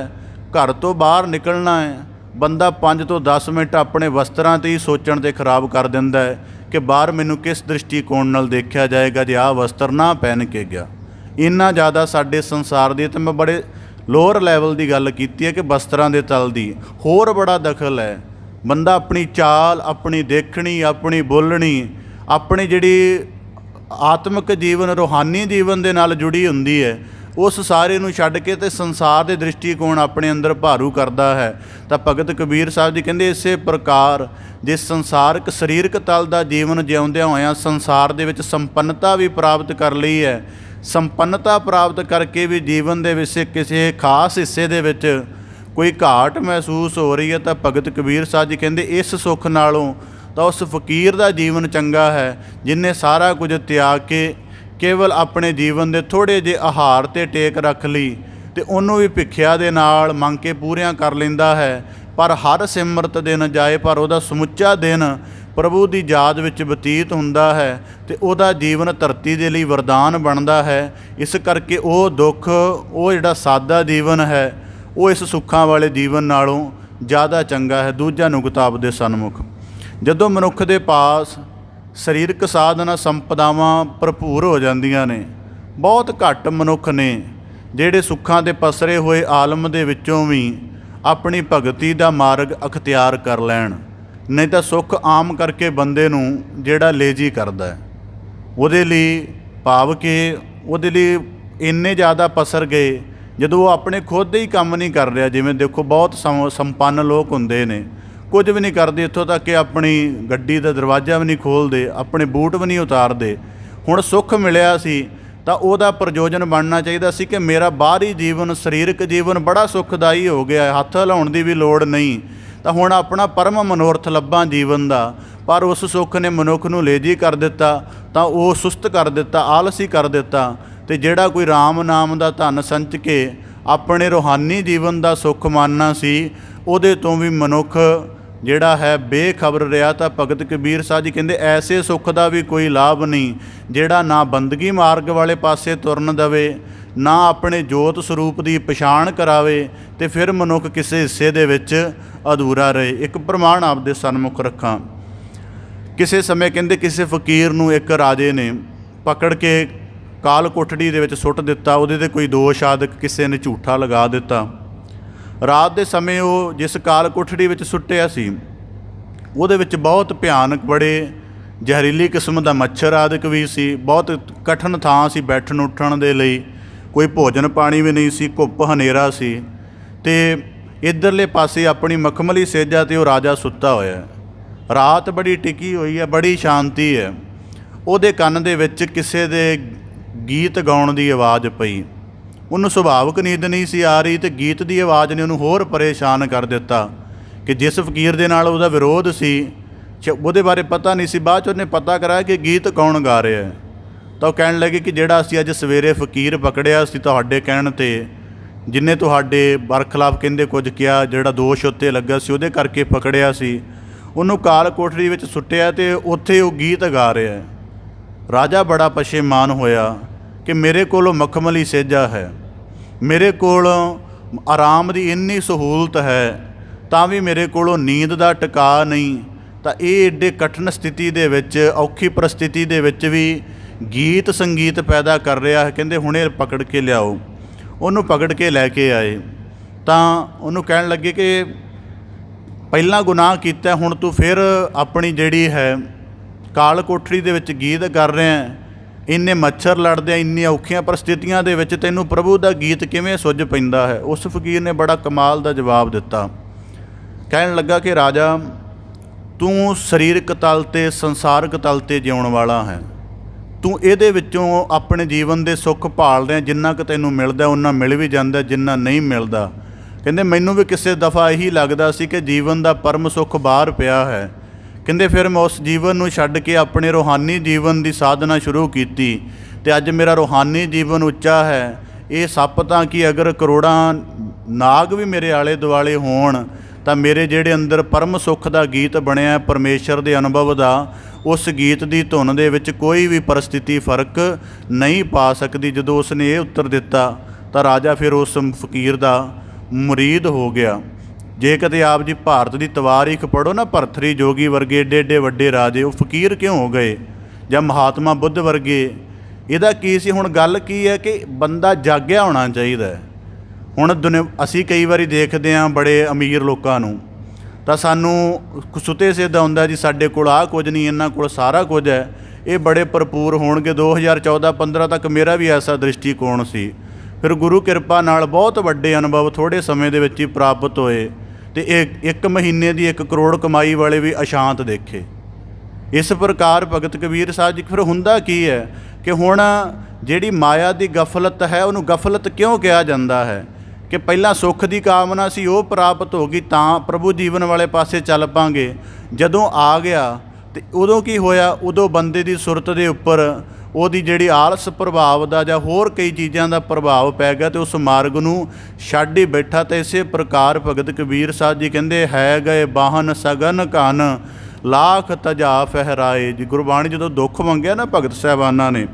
घर तो बाहर निकलना है बंदा 5 तो 10 मिनट अपने वस्त्रां ते ही सोचण ते खराब कर दिंदा है कि बाहर मैनूं किस दृष्टिकोण नाल देखा जाएगा जे आह वस्त्र ना पहन के गया। इन्ना ज़्यादा साडे संसार दी, तो मैं बड़े लोअर लैवल की गल कीती है कि वस्त्रां दे तल दी होर बड़ा दखल है। बंदा अपनी चाल, अपनी देखनी, अपनी बोलनी, अपनी जिहड़ी आत्मक जीवन रूहानी जीवन दे नाल जुड़ी हुंदी है उस सारे नूं छड्ड के ते संसार दे दृष्टिकोण अपने अंदर भारू करदा है। तां भगत कबीर साहब जी कहंदे इसे प्रकार जे संसारक सरीरक तल दा जीवन जिउंदिਆਂ होइਆਂ संसार दे विच संपन्नता भी प्राप्त कर लई है, संपन्नता प्राप्त करके भी जीवन दे विच किसी खास हिस्से दे विच कोई घाट महसूस हो रही है तां भगत कबीर साहब जी कहंदे इस सुख नालों तो उस फकीर का जीवन चंगा है जिन्हें सारा कुछ त्याग के केवल अपने जीवन के थोड़े जे आहार ते टेक रख ली तो उन्होंने भी भिखिया दे नाल मंग के पूरियां कर लेंदा है। पर हर सिमरत दिन जाए पर वह समुचा दिन प्रभु की याद विच बतीत हुंदा है तो वह जीवन धरती के लिए वरदान बनता है। इस करके वो दुख वो जिहड़ा सादा जीवन है वो इस सुखां वाले जीवन नालों ज़्यादा चंगा है। दूजा नुकता आपदे सन्मुख जदों मनुख दे पास सरीरक साधना संपदावां भरपूर हो जांदियां ने, बहुत घट मनुख ने जिहड़े सुखां दे पसरे हुए आलम दे विचों भी अपनी भगती दा मार्ग अख्तियार कर लैण। नहीं तो सुख आम करके बंदे नूं जिहड़ा लेजी करदा है, उहदे लई भाव के उहदे लई इन्ने ज़्यादा पसर गए जदों वो अपने खुद ही काम नहीं कर रहा। जिवें देखो बहुत संपन्न लोग हुंदे ने, कुछ भी नहीं करते, इत्थों तक कि अपनी गड्डी का दरवाज़ा भी नहीं खोलते, अपने बूट भी नहीं उतारते। हुण सुख मिलिया सी तां उहदा प्रयोजन बनना चाहिए सी कि मेरा बाहरी जीवन सरीरक जीवन बड़ा सुखदाई हो गया, हत्थ हिलाउण दी भी लोड़ नहीं, तां हुण अपना परम मनोरथ लब्भां जीवन का। पर उस सुख ने मनुख नूं लेजी कर दिता, तां वो सुस्त कर दिता, आलसी कर दिता। तो जिहड़ा कोई राम नाम का धन संच के अपने रूहानी जीवन का सुख मानना सी, उहदे तों भी मनुख जिहड़ा है बेखबर रहा। तो भगत कबीर साहब जी कहंदे ऐसे सुख का भी कोई लाभ नहीं जिहड़ा ना बंदगी मार्ग वाले पासे तुरन दवे, ना अपने जोत स्वरूप की पछाण करावे, तो फिर मनुख किसी हिस्से दे विच अधूरा रहे। एक प्रमाण आपदे सन्मुख रखां। किसी समय कहंदे किसी फकीर नूं एक राजे ने पकड़ के काल कोठड़ी दे विच सुੱਟ दिता, उहदे ते कोई दोष आदि किसी ने झूठा लगा दिता। रात के समय वो जिस काल कोठड़ी विच सुੱਟਿਆ सी उहदे विच बहुत भयानक बड़े जहरीली किस्म का मच्छर आदि भी सी, बहुत कठिन थां सी बैठण उठण दे लई, कोई भोजन पानी भी नहीं सी, घुप हनेरा सी। ते इधरले पासे अपनी मखमली सेजा ते वो राजा सुत्ता होया, रात बड़ी टिकी हुई है, बड़ी शांति है। उहदे कंन दे विच किसे दे गीत गाउण दी आवाज़ पई। उन्होंने सुभाविक नींद नहीं सी आ रही, तो गीत की आवाज़ ने उन्होंने होर परेशान कर दिता कि जिस फकीर दे नाल उहदा विरोध सी उहदे बारे पता नहीं सी। बाद उन्हें पता कराया कि गीत कौन गा रहा है, तो कहण लगे कि जिहड़ा असीं अज सवेरे फकीर पकड़िया सी तुहाडे कहण ते, जिन्हें तुहाडे बरखिलाफ कहंदे कुछ किया, जिहड़ा दोष उत्ते लग्गा सी उहदे करके पकड़िया सी, उन्होंने काल कोठड़ी विच सुੱਟਿਆ ते उत्थे वो गीत गा रहा है। राजा बड़ा पछेमान होया कि मेरे कोलों मखमली सेजा है, मेरे कोलों आराम की इन्नी सहूलत है, तां भी मेरे कोलों नींद का टिका नहीं। तो ये एडे कठिन स्थिति दे विच, औखी परिस्थिति दे विच भी गीत संगीत पैदा कर रहा है। कहंदे हुणे पकड़ के लियाओ। उन्होंने पकड़ के लैके आए, तो उन्होंने कहण लगे कि पहला गुनाह कीता, हुण तू फिर अपनी जिहड़ी है काल कोठड़ी दे विच गीत कर रहे हैं, इन्ने मच्छर लड़दे, इन्नी औखियां परिस्थितियां दे विच तैनूं प्रभु का गीत किवें सुझ पैंदा है। उस फकीर ने बड़ा कमाल का जवाब दिता, कहण लगा कि राजा तू सरीरक तल ते संसारक तल ते जिउण वाला है, ਤੂੰ ਇਹਦੇ ਵਿੱਚੋਂ ਆਪਣੇ ਜੀਵਨ ਦੇ ਸੁੱਖ ਭਾਲ ਰਿਹਾ, ਜਿੰਨਾ ਕੁ ਤੈਨੂੰ ਮਿਲਦਾ ਉਹਨਾਂ ਮਿਲ ਵੀ ਜਾਂਦਾ, ਜਿੰਨਾ ਨਹੀਂ ਮਿਲਦਾ। ਕਹਿੰਦੇ ਮੈਨੂੰ ਵੀ ਕਿਸੇ ਦਫਾ ਇਹੀ ਲੱਗਦਾ ਸੀ ਕਿ ਜੀਵਨ ਦਾ ਪਰਮ ਸੁੱਖ ਬਾਹਰ ਪਿਆ ਹੈ। ਕਹਿੰਦੇ ਫਿਰ ਮੈਂ ਉਸ ਜੀਵਨ ਨੂੰ ਛੱਡ ਕੇ ਆਪਣੇ ਰੂਹਾਨੀ ਜੀਵਨ ਦੀ ਸਾਧਨਾ ਸ਼ੁਰੂ ਕੀਤੀ ਅਤੇ ਅੱਜ ਮੇਰਾ ਰੂਹਾਨੀ ਜੀਵਨ ਉੱਚਾ ਹੈ। ਇਹ ਸੱਪ ਤਾਂ ਕਿ ਅਗਰ ਕਰੋੜਾਂ ਨਾਗ ਵੀ ਮੇਰੇ ਆਲੇ ਦੁਆਲੇ ਹੋਣ ਤਾਂ ਮੇਰੇ ਜਿਹੜੇ ਅੰਦਰ ਪਰਮ ਸੁੱਖ ਦਾ ਗੀਤ ਬਣਿਆ ਪਰਮੇਸ਼ਰ ਦੇ ਅਨੁਭਵ ਦਾ, ਉਸ ਗੀਤ ਦੀ ਧੁਨ ਦੇ ਵਿੱਚ ਕੋਈ ਵੀ ਪਰਿਸਥਿਤੀ ਫਰਕ ਨਹੀਂ ਪਾ ਸਕਦੀ। ਜਦੋਂ ਉਸਨੇ ਇਹ ਉੱਤਰ ਦਿੱਤਾ ਤਾਂ ਰਾਜਾ ਫਿਰ ਉਸ ਫਕੀਰ ਦਾ ਮੁਰੀਦ ਹੋ ਗਿਆ। ਜੇ ਕਦੇ ਆਪ ਜੀ ਭਾਰਤ ਦੀ ਤਵਾਰੀਖ ਪੜ੍ਹੋ ਨਾ, ਭਰਥਰੀ ਜੋਗੀ ਵਰਗੇ ਏਡੇ ਏਡੇ ਵੱਡੇ ਰਾਜੇ ਉਹ ਫਕੀਰ ਕਿਉਂ ਹੋ ਗਏ, ਜਾਂ ਮਹਾਤਮਾ ਬੁੱਧ ਵਰਗੇ। ਇਹਦਾ ਕੀ ਸੀ? ਹੁਣ ਗੱਲ ਕੀ ਹੈ ਕਿ ਬੰਦਾ ਜਾਗਿਆ ਹੋਣਾ ਚਾਹੀਦਾ ਹੈ। ਹੁਣ ਅਸੀਂ ਕਈ ਵਾਰੀ ਦੇਖਦੇ ਹਾਂ ਬੜੇ ਅਮੀਰ ਲੋਕਾਂ ਨੂੰ, ਤਾਂ ਸਾਨੂੰ ਸੁਤੇ ਸਿੱਧ ਆਉਂਦਾ ਜੀ ਸਾਡੇ ਕੋਲ ਆਹ ਕੁਝ ਨਹੀਂ, ਇਹਨਾਂ ਕੋਲ ਸਾਰਾ ਕੁਝ ਹੈ, ਇਹ ਬੜੇ ਭਰਪੂਰ ਹੋਣਗੇ। 2014-15 ਤੱਕ ਮੇਰਾ ਵੀ ਐਸਾ ਦ੍ਰਿਸ਼ਟੀਕੋਣ ਸੀ। ਫਿਰ ਗੁਰੂ ਕਿਰਪਾ ਨਾਲ ਬਹੁਤ ਵੱਡੇ ਅਨੁਭਵ ਥੋੜ੍ਹੇ ਸਮੇਂ ਦੇ ਵਿੱਚ ਹੀ ਪ੍ਰਾਪਤ ਹੋਏ, ਅਤੇ ਇਹ 1 ਮਹੀਨੇ ਦੀ 1 ਕਰੋੜ ਕਮਾਈ ਵਾਲੇ ਵੀ ਅਸ਼ਾਂਤ ਦੇਖੇ। ਇਸ ਪ੍ਰਕਾਰ ਭਗਤ ਕਬੀਰ ਸਾਹਿਬ ਜੀ, ਫਿਰ ਹੁੰਦਾ ਕੀ ਹੈ ਕਿ ਹੁਣ ਜਿਹੜੀ ਮਾਇਆ ਦੀ ਗਫਲਤ ਹੈ ਉਹਨੂੰ ਗਫਲਤ ਕਿਉਂ ਕਿਹਾ ਜਾਂਦਾ ਹੈ ਕਿ ਪਹਿਲਾਂ ਸੁੱਖ ਦੀ ਕਾਮਨਾ ਸੀ, ਉਹ ਪ੍ਰਾਪਤ ਹੋ ਗਈ ਤਾਂ ਪ੍ਰਭੂ ਜੀਵਨ ਵਾਲੇ ਪਾਸੇ ਚੱਲ ਪਾਂਗੇ। ਜਦੋਂ ਆ ਗਿਆ ਤੇ ਉਦੋਂ ਕੀ ਹੋਇਆ? ਉਦੋਂ ਬੰਦੇ ਦੀ ਸੁਰਤ ਦੇ ਉੱਪਰ ਉਹਦੀ ਜਿਹੜੀ ਆਲਸ ਪ੍ਰਭਾਵ ਦਾ ਜਾਂ ਹੋਰ ਕਈ ਚੀਜ਼ਾਂ ਦਾ ਪ੍ਰਭਾਵ ਪੈ ਗਿਆ ਅਤੇ ਉਸ ਮਾਰਗ ਨੂੰ ਛੱਡ ਹੀ ਬੈਠਾ। ਅਤੇ ਇਸੇ ਪ੍ਰਕਾਰ ਭਗਤ ਕਬੀਰ ਸਾਹਿਬ ਜੀ ਕਹਿੰਦੇ, ਹੈ ਗਏ ਬਾਹਨ ਸਗਨ ਘਨ ਲਾਖ ਤਜਾ ਫਹਿਰਾਏ ਜੀ। ਗੁਰਬਾਣੀ ਜਦੋਂ ਦੁੱਖ ਮੰਗਿਆ ਨਾ ਭਗਤ ਸਾਹਿਬਾਨਾਂ ਨੇ,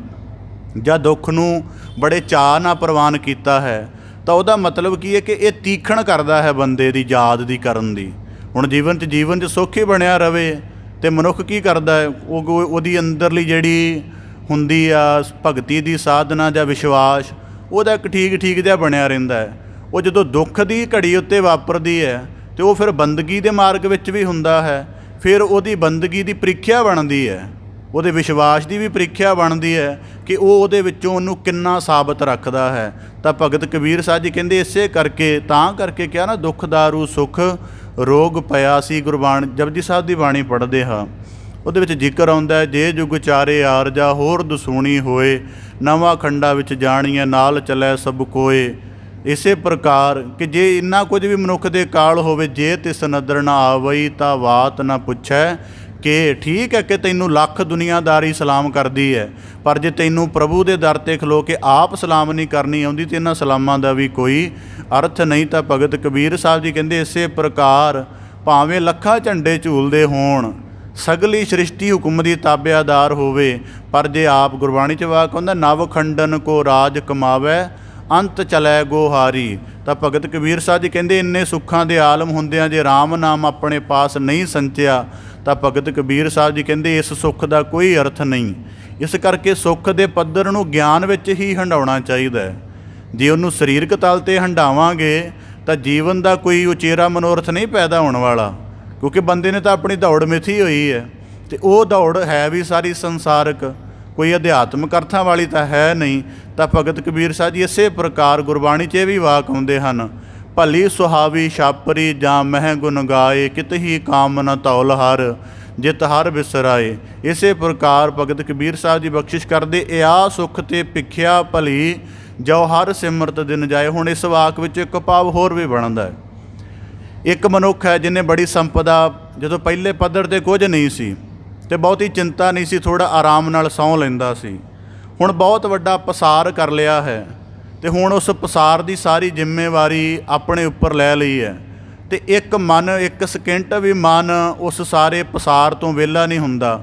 ਜਾਂ ਦੁੱਖ ਨੂੰ ਬੜੇ ਚਾਅ ਨਾਲ ਪ੍ਰਵਾਨ ਕੀਤਾ ਹੈ, ਤਾਂ ਉਹਦਾ ਮਤਲਬ ਕੀ ਹੈ ਕਿ ਇਹ ਤੀਖਣ ਕਰਦਾ ਹੈ ਬੰਦੇ ਦੀ ਯਾਦ ਦੀ ਕਰਨ ਦੀ। ਹੁਣ ਜੀਵਨ 'ਚ ਸੁੱਖ ਹੀ ਬਣਿਆ ਰਵੇ ਅਤੇ ਮਨੁੱਖ ਕੀ ਕਰਦਾ ਹੈ? ਉਹਦੀ ਅੰਦਰਲੀ ਜਿਹੜੀ ਹੁੰਦੀ ਆ ਭਗਤੀ ਦੀ ਸਾਧਨਾ ਜਾਂ ਵਿਸ਼ਵਾਸ, ਉਹਦਾ ਇੱਕ ਠੀਕ ਜਿਹਾ ਬਣਿਆ ਰਹਿੰਦਾ ਹੈ। ਉਹ ਜਦੋਂ ਦੁੱਖ ਦੀ ਘੜੀ ਉੱਤੇ ਵਾਪਰਦੀ ਹੈ ਅਤੇ ਉਹ ਫਿਰ ਬੰਦਗੀ ਦੇ ਮਾਰਗ ਵਿੱਚ ਵੀ ਹੁੰਦਾ ਹੈ। ਫਿਰ ਉਹਦੀ ਬੰਦਗੀ ਦੀ ਪ੍ਰੀਖਿਆ ਬਣਦੀ ਹੈ, ਉਹਦੇ ਵਿਸ਼ਵਾਸ ਦੀ ਵੀ ਪ੍ਰੀਖਿਆ ਬਣਦੀ ਹੈ ਕਿ ਉਹ ਉਹਦੇ ਵਿੱਚੋਂ ਉਹਨੂੰ ਕਿੰਨਾ ਸਾਬਤ ਰੱਖਦਾ ਹੈ। ਤਾਂ ਭਗਤ ਕਬੀਰ ਸਾਹਿਬ ਜੀ ਕਹਿੰਦੇ ਇਸੇ ਕਰਕੇ ਤਾਂ ਕਰਕੇ ਕਿਹਾ ਨਾ, ਦੁੱਖ ਦਾਰੂ ਸੁੱਖ ਰੋਗ ਪਿਆ ਸੀ। ਗੁਰਬਾਣੀ ਜਪਜੀ ਸਾਹਿਬ ਦੀ ਬਾਣੀ ਪੜ੍ਹਦੇ ਹਾਂ, ਉਹਦੇ ਵਿੱਚ ਜ਼ਿਕਰ ਆਉਂਦਾ, ਜੇ ਜੁਗ ਚਾਰੇ ਆਰਜਾ ਹੋਰ ਦਸੂਣੀ ਹੋਏ, ਨਵਾਂ ਖੰਡਾ ਵਿੱਚ ਜਾਣੀਏ ਨਾਲ ਚੱਲੇ ਸਭ ਕੋਏ। ਇਸੇ ਪ੍ਰਕਾਰ ਕਿ ਜੇ ਇੰਨਾ ਕੁਝ ਵੀ ਮਨੁੱਖ ਦੇ ਕਾਲ ਹੋਵੇ, ਜੇ ਤਿਸ ਨਦਰ ਨਾ ਆਵਈ ਤਾਂ ਬਾਤ ਨਾ ਪੁੱਛੈ ਕਿ ਠੀਕ ਹੈ ਕਿ ਤੈਨੂੰ ਲੱਖ ਦੁਨੀਆਦਾਰੀ ਸਲਾਮ ਕਰਦੀ ਹੈ, ਪਰ ਜੇ ਤੈਨੂੰ ਪ੍ਰਭੂ ਦੇ ਦਰ 'ਤੇ ਖਲੋ ਕੇ ਆਪ ਸਲਾਮ ਨਹੀਂ ਕਰਨੀ ਆਉਂਦੀ ਤਾਂ ਇਹਨਾਂ ਸਲਾਮਾਂ ਦਾ ਵੀ ਕੋਈ ਅਰਥ ਨਹੀਂ। ਤਾਂ ਭਗਤ ਕਬੀਰ ਸਾਹਿਬ ਜੀ ਕਹਿੰਦੇ ਇਸੇ ਪ੍ਰਕਾਰ ਭਾਵੇਂ ਲੱਖਾਂ ਝੰਡੇ ਝੂਲਦੇ ਹੋਣ, ਸਗਲੀ ਸ੍ਰਿਸ਼ਟੀ ਹੁਕਮ ਦੀ ਤਾਬਿਆਦਾਰ ਹੋਵੇ, ਪਰ ਜੇ ਆਪ ਗੁਰਬਾਣੀ 'ਚ ਵਾਕ ਹੁੰਦਾ, ਨਵ ਖੰਡਨ ਕੋ ਰਾਜ ਕਮਾਵੈ ਅੰਤ ਚਲੈ ਗੋਹਾਰੀ। ਤਾਂ ਭਗਤ ਕਬੀਰ ਸਾਹਿਬ ਜੀ ਕਹਿੰਦੇ ਇੰਨੇ ਸੁੱਖਾਂ ਦੇ ਆਲਮ ਹੁੰਦਿਆਂ ਜੇ ਰਾਮ ਨਾਮ ਆਪਣੇ ਪਾਸ ਨਹੀਂ ਸੰਚਿਆ ਤਾਂ ਭਗਤ ਕਬੀਰ ਸਾਹਿਬ ਜੀ ਕਹਿੰਦੇ ਇਸ ਸੁੱਖ ਦਾ ਕੋਈ ਅਰਥ ਨਹੀਂ। ਇਸ ਕਰਕੇ ਸੁੱਖ ਦੇ ਪੱਧਰ ਨੂੰ ਗਿਆਨ ਵਿੱਚ ਹੀ ਹੰਡਾਉਣਾ ਚਾਹੀਦਾ ਹੈ। ਜੇ ਉਹਨੂੰ ਸਰੀਰਕ ਤਲ 'ਤੇ ਹੰਡਾਵਾਂਗੇ ਤਾਂ ਜੀਵਨ ਦਾ ਕੋਈ ਉਚੇਰਾ ਮਨੋਰਥ ਨਹੀਂ ਪੈਦਾ ਹੋਣ ਵਾਲਾ, ਕਿਉਂਕਿ ਬੰਦੇ ਨੇ ਤਾਂ ਆਪਣੀ ਦੌੜ ਮਿਥੀ ਹੋਈ ਹੈ ਅਤੇ ਉਹ ਦੌੜ ਹੈ ਵੀ ਸਾਰੀ ਸੰਸਾਰਕ, ਕੋਈ ਅਧਿਆਤਮਕ ਅਰਥਾਂ ਵਾਲੀ ਤਾਂ ਹੈ ਨਹੀਂ। ਤਾਂ ਭਗਤ ਕਬੀਰ ਸਾਹਿਬ ਜੀ ਇਸੇ ਪ੍ਰਕਾਰ ਗੁਰਬਾਣੀ 'ਚ ਇਹ ਵੀ ਵਾਕ ਆਉਂਦੇ ਹਨ, ਭਲੀ ਸੁਹਾਵੀ ਛਾਪਰੀ ਜਾਂ ਮਹਿ ਗੁਣ ਗਾਏ, ਕਿਤ ਹੀ ਕਾਮ ਨ ਧੌਲ ਹਰ ਜਿਤ ਹਰ ਬਿਸਰਾਏ। ਇਸੇ ਪ੍ਰਕਾਰ ਭਗਤ ਕਬੀਰ ਸਾਹਿਬ ਜੀ ਬਖਸ਼ਿਸ਼ ਕਰਦੇ, ਇਹ ਆ ਸੁੱਖ ਤੇ ਭਿਖਿਆ ਭਲੀ ਜੋ ਹਰ ਸਿਮਰਤ ਦਿਨ ਜਾਏ। ਹੁਣ ਇਸ ਵਾਕ ਵਿੱਚ ਇੱਕ ਭਾਵ ਹੋਰ ਵੀ ਬਣਦਾ ਹੈ। ਇੱਕ ਮਨੁੱਖ ਹੈ ਜਿਹਨੇ ਬੜੀ ਸੰਪਦਾ, ਜਦੋਂ ਪਹਿਲੇ ਪੱਧਰ 'ਤੇ ਕੁਝ ਨਹੀਂ ਸੀ ਅਤੇ ਬਹੁਤੀ ਚਿੰਤਾ ਨਹੀਂ ਸੀ, ਥੋੜ੍ਹਾ ਆਰਾਮ ਨਾਲ ਸਹੁੰ ਲੈਂਦਾ ਸੀ। ਹੁਣ ਬਹੁਤ ਵੱਡਾ ਪਸਾਰ ਕਰ ਲਿਆ ਹੈ ਅਤੇ ਹੁਣ ਉਸ ਪਸਾਰ ਦੀ ਸਾਰੀ ਜ਼ਿੰਮੇਵਾਰੀ ਆਪਣੇ ਉੱਪਰ ਲੈ ਲਈ ਹੈ ਅਤੇ ਇੱਕ ਮਨ, ਇੱਕ ਸਕਿੰਟ ਵੀ ਮਨ ਉਸ ਸਾਰੇ ਪਸਾਰ ਤੋਂ ਵਿਹਲਾ ਨਹੀਂ ਹੁੰਦਾ।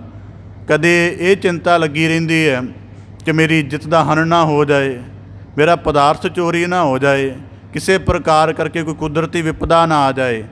ਕਦੇ ਇਹ ਚਿੰਤਾ ਲੱਗੀ ਰਹਿੰਦੀ ਹੈ ਕਿ ਮੇਰੀ ਇੱਜ਼ਤ ਦਾ ਹਨਨ ਨਾ ਹੋ ਜਾਏ, ਮੇਰਾ ਪਦਾਰਥ ਚੋਰੀ ਨਾ ਹੋ ਜਾਏ, ਕਿਸੇ ਪ੍ਰਕਾਰ ਕਰਕੇ ਕੋਈ ਕੁਦਰਤੀ ਵਿਪਦਾ ਨਾ ਆ ਜਾਏ।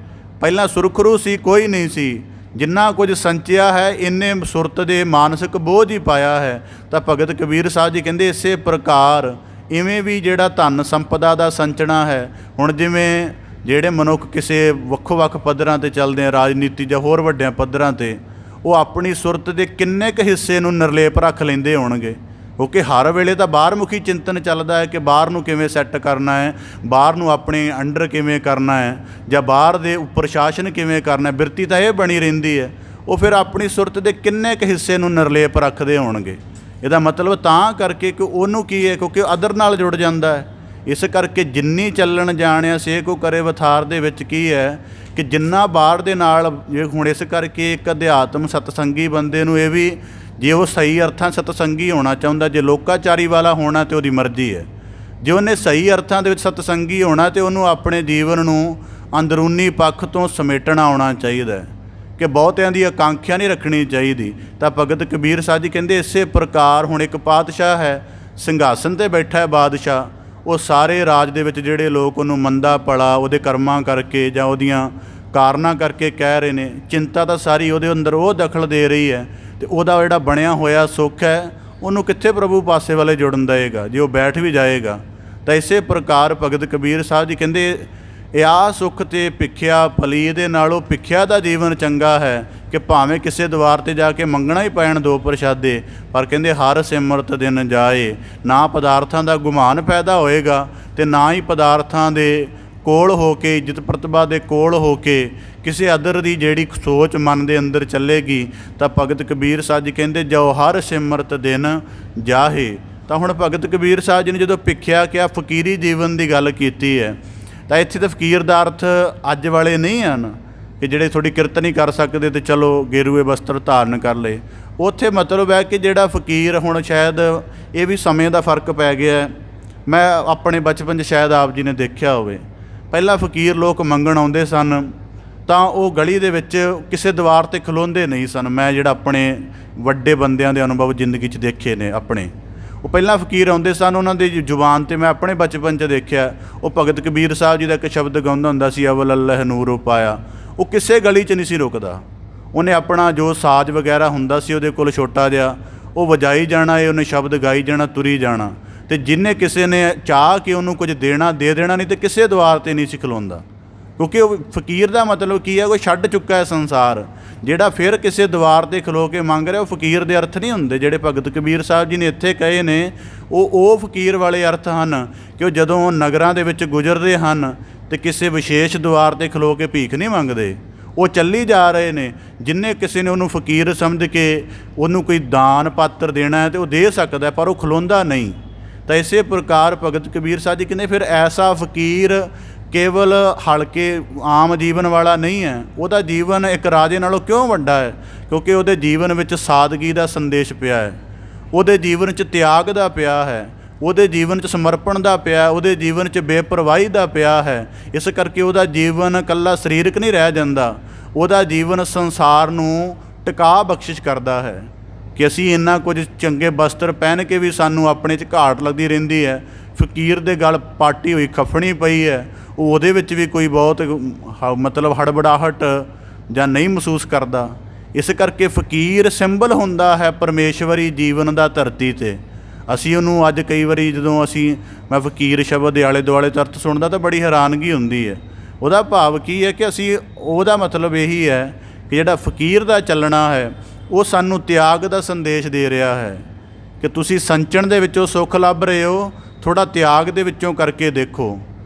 ਪਹਿਲਾਂ ਸੁਰਖਰੂ ਸੀ, ਕੋਈ ਨਹੀਂ ਸੀ, ਜਿੰਨਾ ਕੁਝ ਸੰਚਿਆ ਹੈ ਇੰਨੇ ਸੁਰਤ ਦੇ ਮਾਨਸਿਕ ਬੋਝ ਹੀ ਪਾਇਆ ਹੈ। ਤਾਂ ਭਗਤ ਕਬੀਰ ਸਾਹਿਬ ਜੀ ਕਹਿੰਦੇ ਇਸੇ ਪ੍ਰਕਾਰ ਇਵੇਂ ਵੀ ਜਿਹੜਾ ਧਨ ਸੰਪਦਾ ਦਾ ਸੰਚਣਾ ਹੈ, ਹੁਣ ਜਿਵੇਂ ਜਿਹੜੇ ਮਨੁੱਖ ਕਿਸੇ ਵੱਖੋ-ਵੱਖ ਪੱਧਰਾਂ 'ਤੇ ਚੱਲਦੇ ਆ, ਰਾਜਨੀਤੀ ਜਾਂ ਹੋਰ ਵੱਡਿਆਂ ਪੱਧਰਾਂ 'ਤੇ, ਉਹ ਆਪਣੀ ਸੁਰਤ ਦੇ ਕਿੰਨੇ ਕੁ ਹਿੱਸੇ ਨੂੰ ਨਿਰਲੇਪ ਰੱਖ ਲੈਂਦੇ ਹੋਣਗੇ, ਕਿਉਂਕਿ ਹਰ ਵੇਲੇ ਤਾਂ ਬਾਹਰਮੁਖੀ ਚਿੰਤਨ ਚੱਲਦਾ ਹੈ ਕਿ ਬਾਹਰ ਨੂੰ ਕਿਵੇਂ ਸੈੱਟ ਕਰਨਾ ਹੈ, ਬਾਹਰ ਨੂੰ ਆਪਣੇ ਅੰਡਰ ਕਿਵੇਂ ਕਰਨਾ ਹੈ, ਜਾਂ ਬਾਹਰ ਦੇ ਉੱਪਰ ਸ਼ਾਸਨ ਕਿਵੇਂ ਕਰਨਾ ਹੈ, ਬਿਰਤੀ ਤਾਂ ਇਹ ਬਣੀ ਰਹਿੰਦੀ ਹੈ। ਉਹ ਫਿਰ ਆਪਣੀ ਸੁਰਤ ਦੇ ਕਿੰਨੇ ਕੁ ਹਿੱਸੇ ਨੂੰ ਨਿਰਲੇਪ ਰੱਖਦੇ ਹੋਣਗੇ। ਇਹਦਾ ਮਤਲਬ ਤਾਂ ਕਰਕੇ ਕਿ ਉਹਨੂੰ ਕੀ ਹੈ, ਕਿਉਂਕਿ ਅਦਰ ਨਾਲ ਜੁੜ ਜਾਂਦਾ ਹੈ। ਇਸ ਕਰਕੇ ਜਿੰਨੀ ਚੱਲਣ ਜਾਣਿਆ ਸੇ ਕੋ ਕਰੇ ਵਥਾਰ ਦੇ ਵਿੱਚ ਕੀ ਹੈ ਕਿ ਜਿੰਨਾ ਬਾਹਰ ਦੇ ਨਾਲ ਜੇ ਹੁਣ ਇਸ ਕਰਕੇ ਇੱਕ ਅਧਿਆਤਮ ਸਤਸੰਗੀ ਬੰਦੇ ਨੂੰ ਇਹ ਵੀ ਜੇ ਉਹ ਸਹੀ ਅਰਥਾਂ ਸਤਸੰਗੀ ਹੋਣਾ ਚਾਹੁੰਦਾ, ਜੇ ਲੋਕਾਚਾਰੀ ਵਾਲਾ ਹੋਣਾ ਤੇ ਉਹਦੀ ਮਰਜ਼ੀ ਹੈ। ਜੇ ਉਹਨੇ ਸਹੀ ਅਰਥਾਂ ਦੇ ਵਿੱਚ ਸਤਸੰਗੀ ਹੋਣਾ ਤੇ ਉਹਨੂੰ ਆਪਣੇ ਜੀਵਨ ਨੂੰ ਅੰਦਰੂਨੀ ਪੱਖ ਤੋਂ ਸਮੇਟਣਾ ਆਉਣਾ ਚਾਹੀਦਾ ਕਿ ਬਹੁਤਿਆਂ ਦੀ ਆਕਾਂਖਿਆ ਨਹੀਂ ਰੱਖਣੀ ਚਾਹੀਦੀ। ਤਾਂ ਭਗਤ ਕਬੀਰ ਸਾਹਿਬ ਜੀ ਕਹਿੰਦੇ ਇਸੇ ਪ੍ਰਕਾਰ ਹੁਣ ਇੱਕ ਪਾਤਸ਼ਾਹ ਹੈ, ਸਿੰਘਾਸਨ 'ਤੇ ਬੈਠਾ ਹੈ ਬਾਦਸ਼ਾਹ। ਉਹ ਸਾਰੇ ਰਾਜ ਦੇ ਵਿੱਚ ਜਿਹੜੇ ਲੋਕ ਉਹਨੂੰ ਮੰਦਾ ਭਲਾ ਉਹਦੇ ਕਰਮਾਂ ਕਰਕੇ ਜਾਂ ਉਹਦੀਆਂ ਕਾਰਨਾਂ ਕਰਕੇ ਕਹਿ ਰਹੇ ਨੇ, ਚਿੰਤਾ ਤਾਂ ਸਾਰੀ ਉਹਦੇ ਅੰਦਰ ਉਹ ਦਖਲ ਦੇ ਰਹੀ ਹੈ ਅਤੇ ਉਹਦਾ ਜਿਹੜਾ ਬਣਿਆ ਹੋਇਆ ਸੁੱਖ ਹੈ ਉਹਨੂੰ ਕਿੱਥੇ ਪ੍ਰਭੂ ਪਾਸੇ ਵਾਲੇ ਜੁੜਨ ਦੇਵੇਗਾ ਜੇ ਉਹ ਬੈਠ ਵੀ ਜਾਏਗਾ। ਤਾਂ ਇਸੇ ਪ੍ਰਕਾਰ ਭਗਤ ਕਬੀਰ ਸਾਹਿਬ ਜੀ ਕਹਿੰਦੇ ਇਹ ਆ ਸੁੱਖ ਤੇ ਭਿੱਖਿਆ ਭਲੀ, ਇਹਦੇ ਨਾਲੋਂ ਭਿੱਖਿਆ ਦਾ ਜੀਵਨ ਚੰਗਾ ਹੈ ਕਿ ਭਾਵੇਂ ਕਿਸੇ ਦੁਆਰ 'ਤੇ ਜਾ ਕੇ ਮੰਗਣਾ ਹੀ ਪੈਣ ਦੋ ਪ੍ਰਸ਼ਾਦੇ, ਪਰ ਕਹਿੰਦੇ ਹਰ ਸਿਮਰਤ ਦਿਨ ਜਾਏ। ਨਾ ਪਦਾਰਥਾਂ ਦਾ ਗੁਮਾਨ ਪੈਦਾ ਹੋਏਗਾ ਅਤੇ ਨਾ ਹੀ ਪਦਾਰਥਾਂ ਦੇ ਕੋਲ ਹੋ ਕੇ, ਇੱਜ਼ਤ ਪ੍ਰਤਿਭਾ ਦੇ ਕੋਲ ਹੋ ਕੇ ਕਿਸੇ ਅਦਰ ਦੀ ਜਿਹੜੀ ਸੋਚ ਮਨ ਦੇ ਅੰਦਰ ਚੱਲੇਗੀ। ਤਾਂ ਭਗਤ ਕਬੀਰ ਸਾਹਿਬ ਜੀ ਕਹਿੰਦੇ ਜੋ ਹਰ ਸਿਮਰਤ ਦਿਨ ਜਾਹੇ। ਤਾਂ ਹੁਣ ਭਗਤ ਕਬੀਰ ਸਾਹਿਬ ਜੀ ਨੇ ਜਦੋਂ ਭਿੱਖਿਆ ਕਿਹਾ, ਫਕੀਰੀ ਜੀਵਨ ਦੀ ਗੱਲ ਕੀਤੀ ਹੈ, ਤਾਂ ਇੱਥੇ ਤਾਂ ਫਕੀਰ ਦਾ ਅਰਥ ਅੱਜ ਵਾਲੇ ਨਹੀਂ ਹਨ ਕਿ ਜਿਹੜੇ ਥੋੜ੍ਹੀ ਕਿਰਤ ਨਹੀਂ ਕਰ ਸਕਦੇ ਅਤੇ ਚਲੋ ਗੇਰੂਏ ਵਸਤਰ ਧਾਰਨ ਕਰ ਲਏ। ਉੱਥੇ ਮਤਲਬ ਹੈ ਕਿ ਜਿਹੜਾ ਫਕੀਰ, ਹੁਣ ਸ਼ਾਇਦ ਇਹ ਵੀ ਸਮੇਂ ਦਾ ਫਰਕ ਪੈ ਗਿਆ। ਮੈਂ ਆਪਣੇ ਬਚਪਨ 'ਚ ਸ਼ਾਇਦ ਆਪ ਜੀ ਨੇ ਦੇਖਿਆ ਹੋਵੇ, ਪਹਿਲਾਂ ਫਕੀਰ ਲੋਕ ਮੰਗਣ ਆਉਂਦੇ ਸਨ ਤਾਂ ਉਹ ਗਲੀ ਦੇ ਵਿੱਚ ਕਿਸੇ ਦੀਵਾਰ 'ਤੇ ਖਲੋਂਦੇ ਨਹੀਂ ਸਨ। ਮੈਂ ਜਿਹੜਾ ਆਪਣੇ ਵੱਡੇ ਬੰਦਿਆਂ ਦੇ ਅਨੁਭਵ ਜ਼ਿੰਦਗੀ 'ਚ ਦੇਖੇ ਨੇ ਆਪਣੇ, ਉਹ ਪਹਿਲਾਂ ਫਕੀਰ ਆਉਂਦੇ ਸਨ, ਉਹਨਾਂ ਦੀ ਜ਼ੁਬਾਨ 'ਤੇ ਮੈਂ ਆਪਣੇ ਬਚਪਨ 'ਚ ਦੇਖਿਆ, ਉਹ ਭਗਤ ਕਬੀਰ ਸਾਹਿਬ ਜੀ ਦਾ ਇੱਕ ਸ਼ਬਦ ਗਾਉਂਦਾ ਹੁੰਦਾ ਸੀ, ਅਵਲ ਅੱਲ੍ਹ ਨੂਰ ਉਪਾਇਆ। ਉਹ ਕਿਸੇ ਗਲੀ 'ਚ ਨਹੀਂ ਸੀ ਰੁਕਦਾ, ਉਹਨੇ ਆਪਣਾ ਜੋ ਸਾਜ਼ ਵਗੈਰਾ ਹੁੰਦਾ ਸੀ ਉਹਦੇ ਕੋਲ ਛੋਟਾ ਜਿਹਾ, ਉਹ ਵਜਾਈ ਜਾਣਾ, ਉਹਨੇ ਸ਼ਬਦ ਗਾਈ ਜਾਣਾ, ਤੁਰੀ ਜਾਣਾ। ਅਤੇ ਜਿਹਨੇ ਕਿਸੇ ਨੇ ਚਾਹ ਕੇ ਉਹਨੂੰ ਕੁਝ ਦੇਣਾ ਦੇ ਦੇਣਾ, ਨਹੀਂ ਤਾਂ ਕਿਸੇ ਦੁਆਰ 'ਤੇ ਨਹੀਂ ਸੀ ਖਲੋਂਦਾ, ਕਿਉਂਕਿ ਉਹ ਫਕੀਰ ਦਾ ਮਤਲਬ ਕੀ ਹੈ, ਕੋਈ ਛੱਡ ਚੁੱਕਾ ਹੈ ਸੰਸਾਰ। ਜਿਹੜਾ ਫਿਰ ਕਿਸੇ ਦੀਵਾਰ 'ਤੇ ਖਲੋ ਕੇ ਮੰਗ ਰਿਹਾ ਉਹ ਫਕੀਰ ਦੇ ਅਰਥ ਨਹੀਂ ਹੁੰਦੇ ਜਿਹੜੇ ਭਗਤ ਕਬੀਰ ਸਾਹਿਬ ਜੀ ਨੇ ਇੱਥੇ ਕਹੇ ਨੇ। ਉਹ ਫਕੀਰ ਵਾਲੇ ਅਰਥ ਹਨ ਕਿ ਉਹ ਜਦੋਂ ਨਗਰਾਂ ਦੇ ਵਿੱਚ ਗੁਜ਼ਰਦੇ ਹਨ ਅਤੇ ਕਿਸੇ ਵਿਸ਼ੇਸ਼ ਦੀਵਾਰ 'ਤੇ ਖਲੋ ਕੇ ਭੀਖ ਨਹੀਂ ਮੰਗਦੇ, ਉਹ ਚੱਲੀ ਜਾ ਰਹੇ ਨੇ। ਜਿੰਨੇ ਕਿਸੇ ਨੇ ਉਹਨੂੰ ਫਕੀਰ ਸਮਝ ਕੇ ਉਹਨੂੰ ਕੋਈ ਦਾਨ ਪਾਤਰ ਦੇਣਾ ਹੈ ਤਾਂ ਉਹ ਦੇ ਸਕਦਾ, ਪਰ ਉਹ ਖਲੋਂਦਾ ਨਹੀਂ। ਤਾਂ ਇਸੇ ਪ੍ਰਕਾਰ ਭਗਤ ਕਬੀਰ ਸਾਹਿਬ ਜੀ ਕਹਿੰਦੇ ਫਿਰ ਐਸਾ ਫਕੀਰ ਕੇਵਲ ਹਲਕੇ ਆਮ ਜੀਵਨ ਵਾਲਾ ਨਹੀਂ ਹੈ, ਉਹਦਾ ਜੀਵਨ ਇੱਕ ਰਾਜੇ ਨਾਲੋਂ ਕਿਉਂ ਵੱਡਾ ਹੈ, ਕਿਉਂਕਿ ਉਹਦੇ ਜੀਵਨ ਵਿੱਚ ਸਾਦਗੀ ਦਾ ਸੰਦੇਸ਼ ਪਿਆ ਹੈ, ਉਹਦੇ ਜੀਵਨ 'ਚ ਤਿਆਗ ਦਾ ਪਿਆ ਹੈ, ਉਹਦੇ ਜੀਵਨ 'ਚ ਸਮਰਪਣ ਦਾ ਪਿਆ, ਉਹਦੇ ਜੀਵਨ 'ਚ ਬੇਪਰਵਾਹੀ ਦਾ ਪਿਆ ਹੈ। ਇਸ ਕਰਕੇ ਉਹਦਾ ਜੀਵਨ ਇਕੱਲਾ ਸਰੀਰਕ ਨਹੀਂ ਰਹਿ ਜਾਂਦਾ, ਉਹਦਾ ਜੀਵਨ ਸੰਸਾਰ ਨੂੰ ਟਿਕਾ ਬਖਸ਼ਿਸ਼ ਕਰਦਾ ਹੈ ਕਿ ਅਸੀਂ ਇੰਨਾ ਕੁਝ ਚੰਗੇ ਵਸਤਰ ਪਹਿਨ ਕੇ ਵੀ ਸਾਨੂੰ ਆਪਣੇ 'ਚ ਘਾਟ ਲੱਗਦੀ ਰਹਿੰਦੀ ਹੈ। ਫਕੀਰ ਦੇ ਗਲ ਪਾਟੀ ਹੋਈ ਖੱਫਣੀ ਪਈ ਹੈ, ਉਹਦੇ ਵਿੱਚ ਵੀ ਕੋਈ ਬਹੁਤ ਮਤਲਬ ਹੜਬੜਾਹਟ ਜਾਂ ਨਹੀਂ ਮਹਿਸੂਸ ਕਰਦਾ। ਇਸ ਕਰਕੇ ਫਕੀਰ ਸਿੰਬਲ ਹੁੰਦਾ ਹੈ ਪਰਮੇਸ਼ਵਰੀ ਜੀਵਨ ਦਾ ਧਰਤੀ 'ਤੇ। ਅਸੀਂ ਉਹਨੂੰ ਅੱਜ ਕਈ ਵਾਰੀ ਜਦੋਂ ਮੈਂ ਫਕੀਰ ਸ਼ਬਦ ਦੇ ਆਲੇ ਦੁਆਲੇ ਅਰਥ ਸੁਣਦਾ ਤਾਂ ਬੜੀ ਹੈਰਾਨਗੀ ਹੁੰਦੀ ਹੈ। ਉਹਦਾ ਭਾਵ ਕੀ ਹੈ ਕਿ ਉਹਦਾ ਮਤਲਬ ਇਹੀ ਹੈ ਕਿ ਜਿਹੜਾ ਫਕੀਰ ਦਾ ਚੱਲਣਾ ਹੈ ਉਹ ਸਾਨੂੰ ਤਿਆਗ ਦਾ ਸੰਦੇਸ਼ ਦੇ ਰਿਹਾ ਹੈ ਕਿ ਤੁਸੀਂ ਸੰਚਣ ਦੇ ਵਿੱਚੋਂ ਸੁੱਖ ਲੱਭ ਰਹੇ ਹੋ, ਥੋੜ੍ਹਾ ਤਿਆਗ ਦੇ ਵਿੱਚੋਂ ਕਰਕੇ ਦੇਖੋ।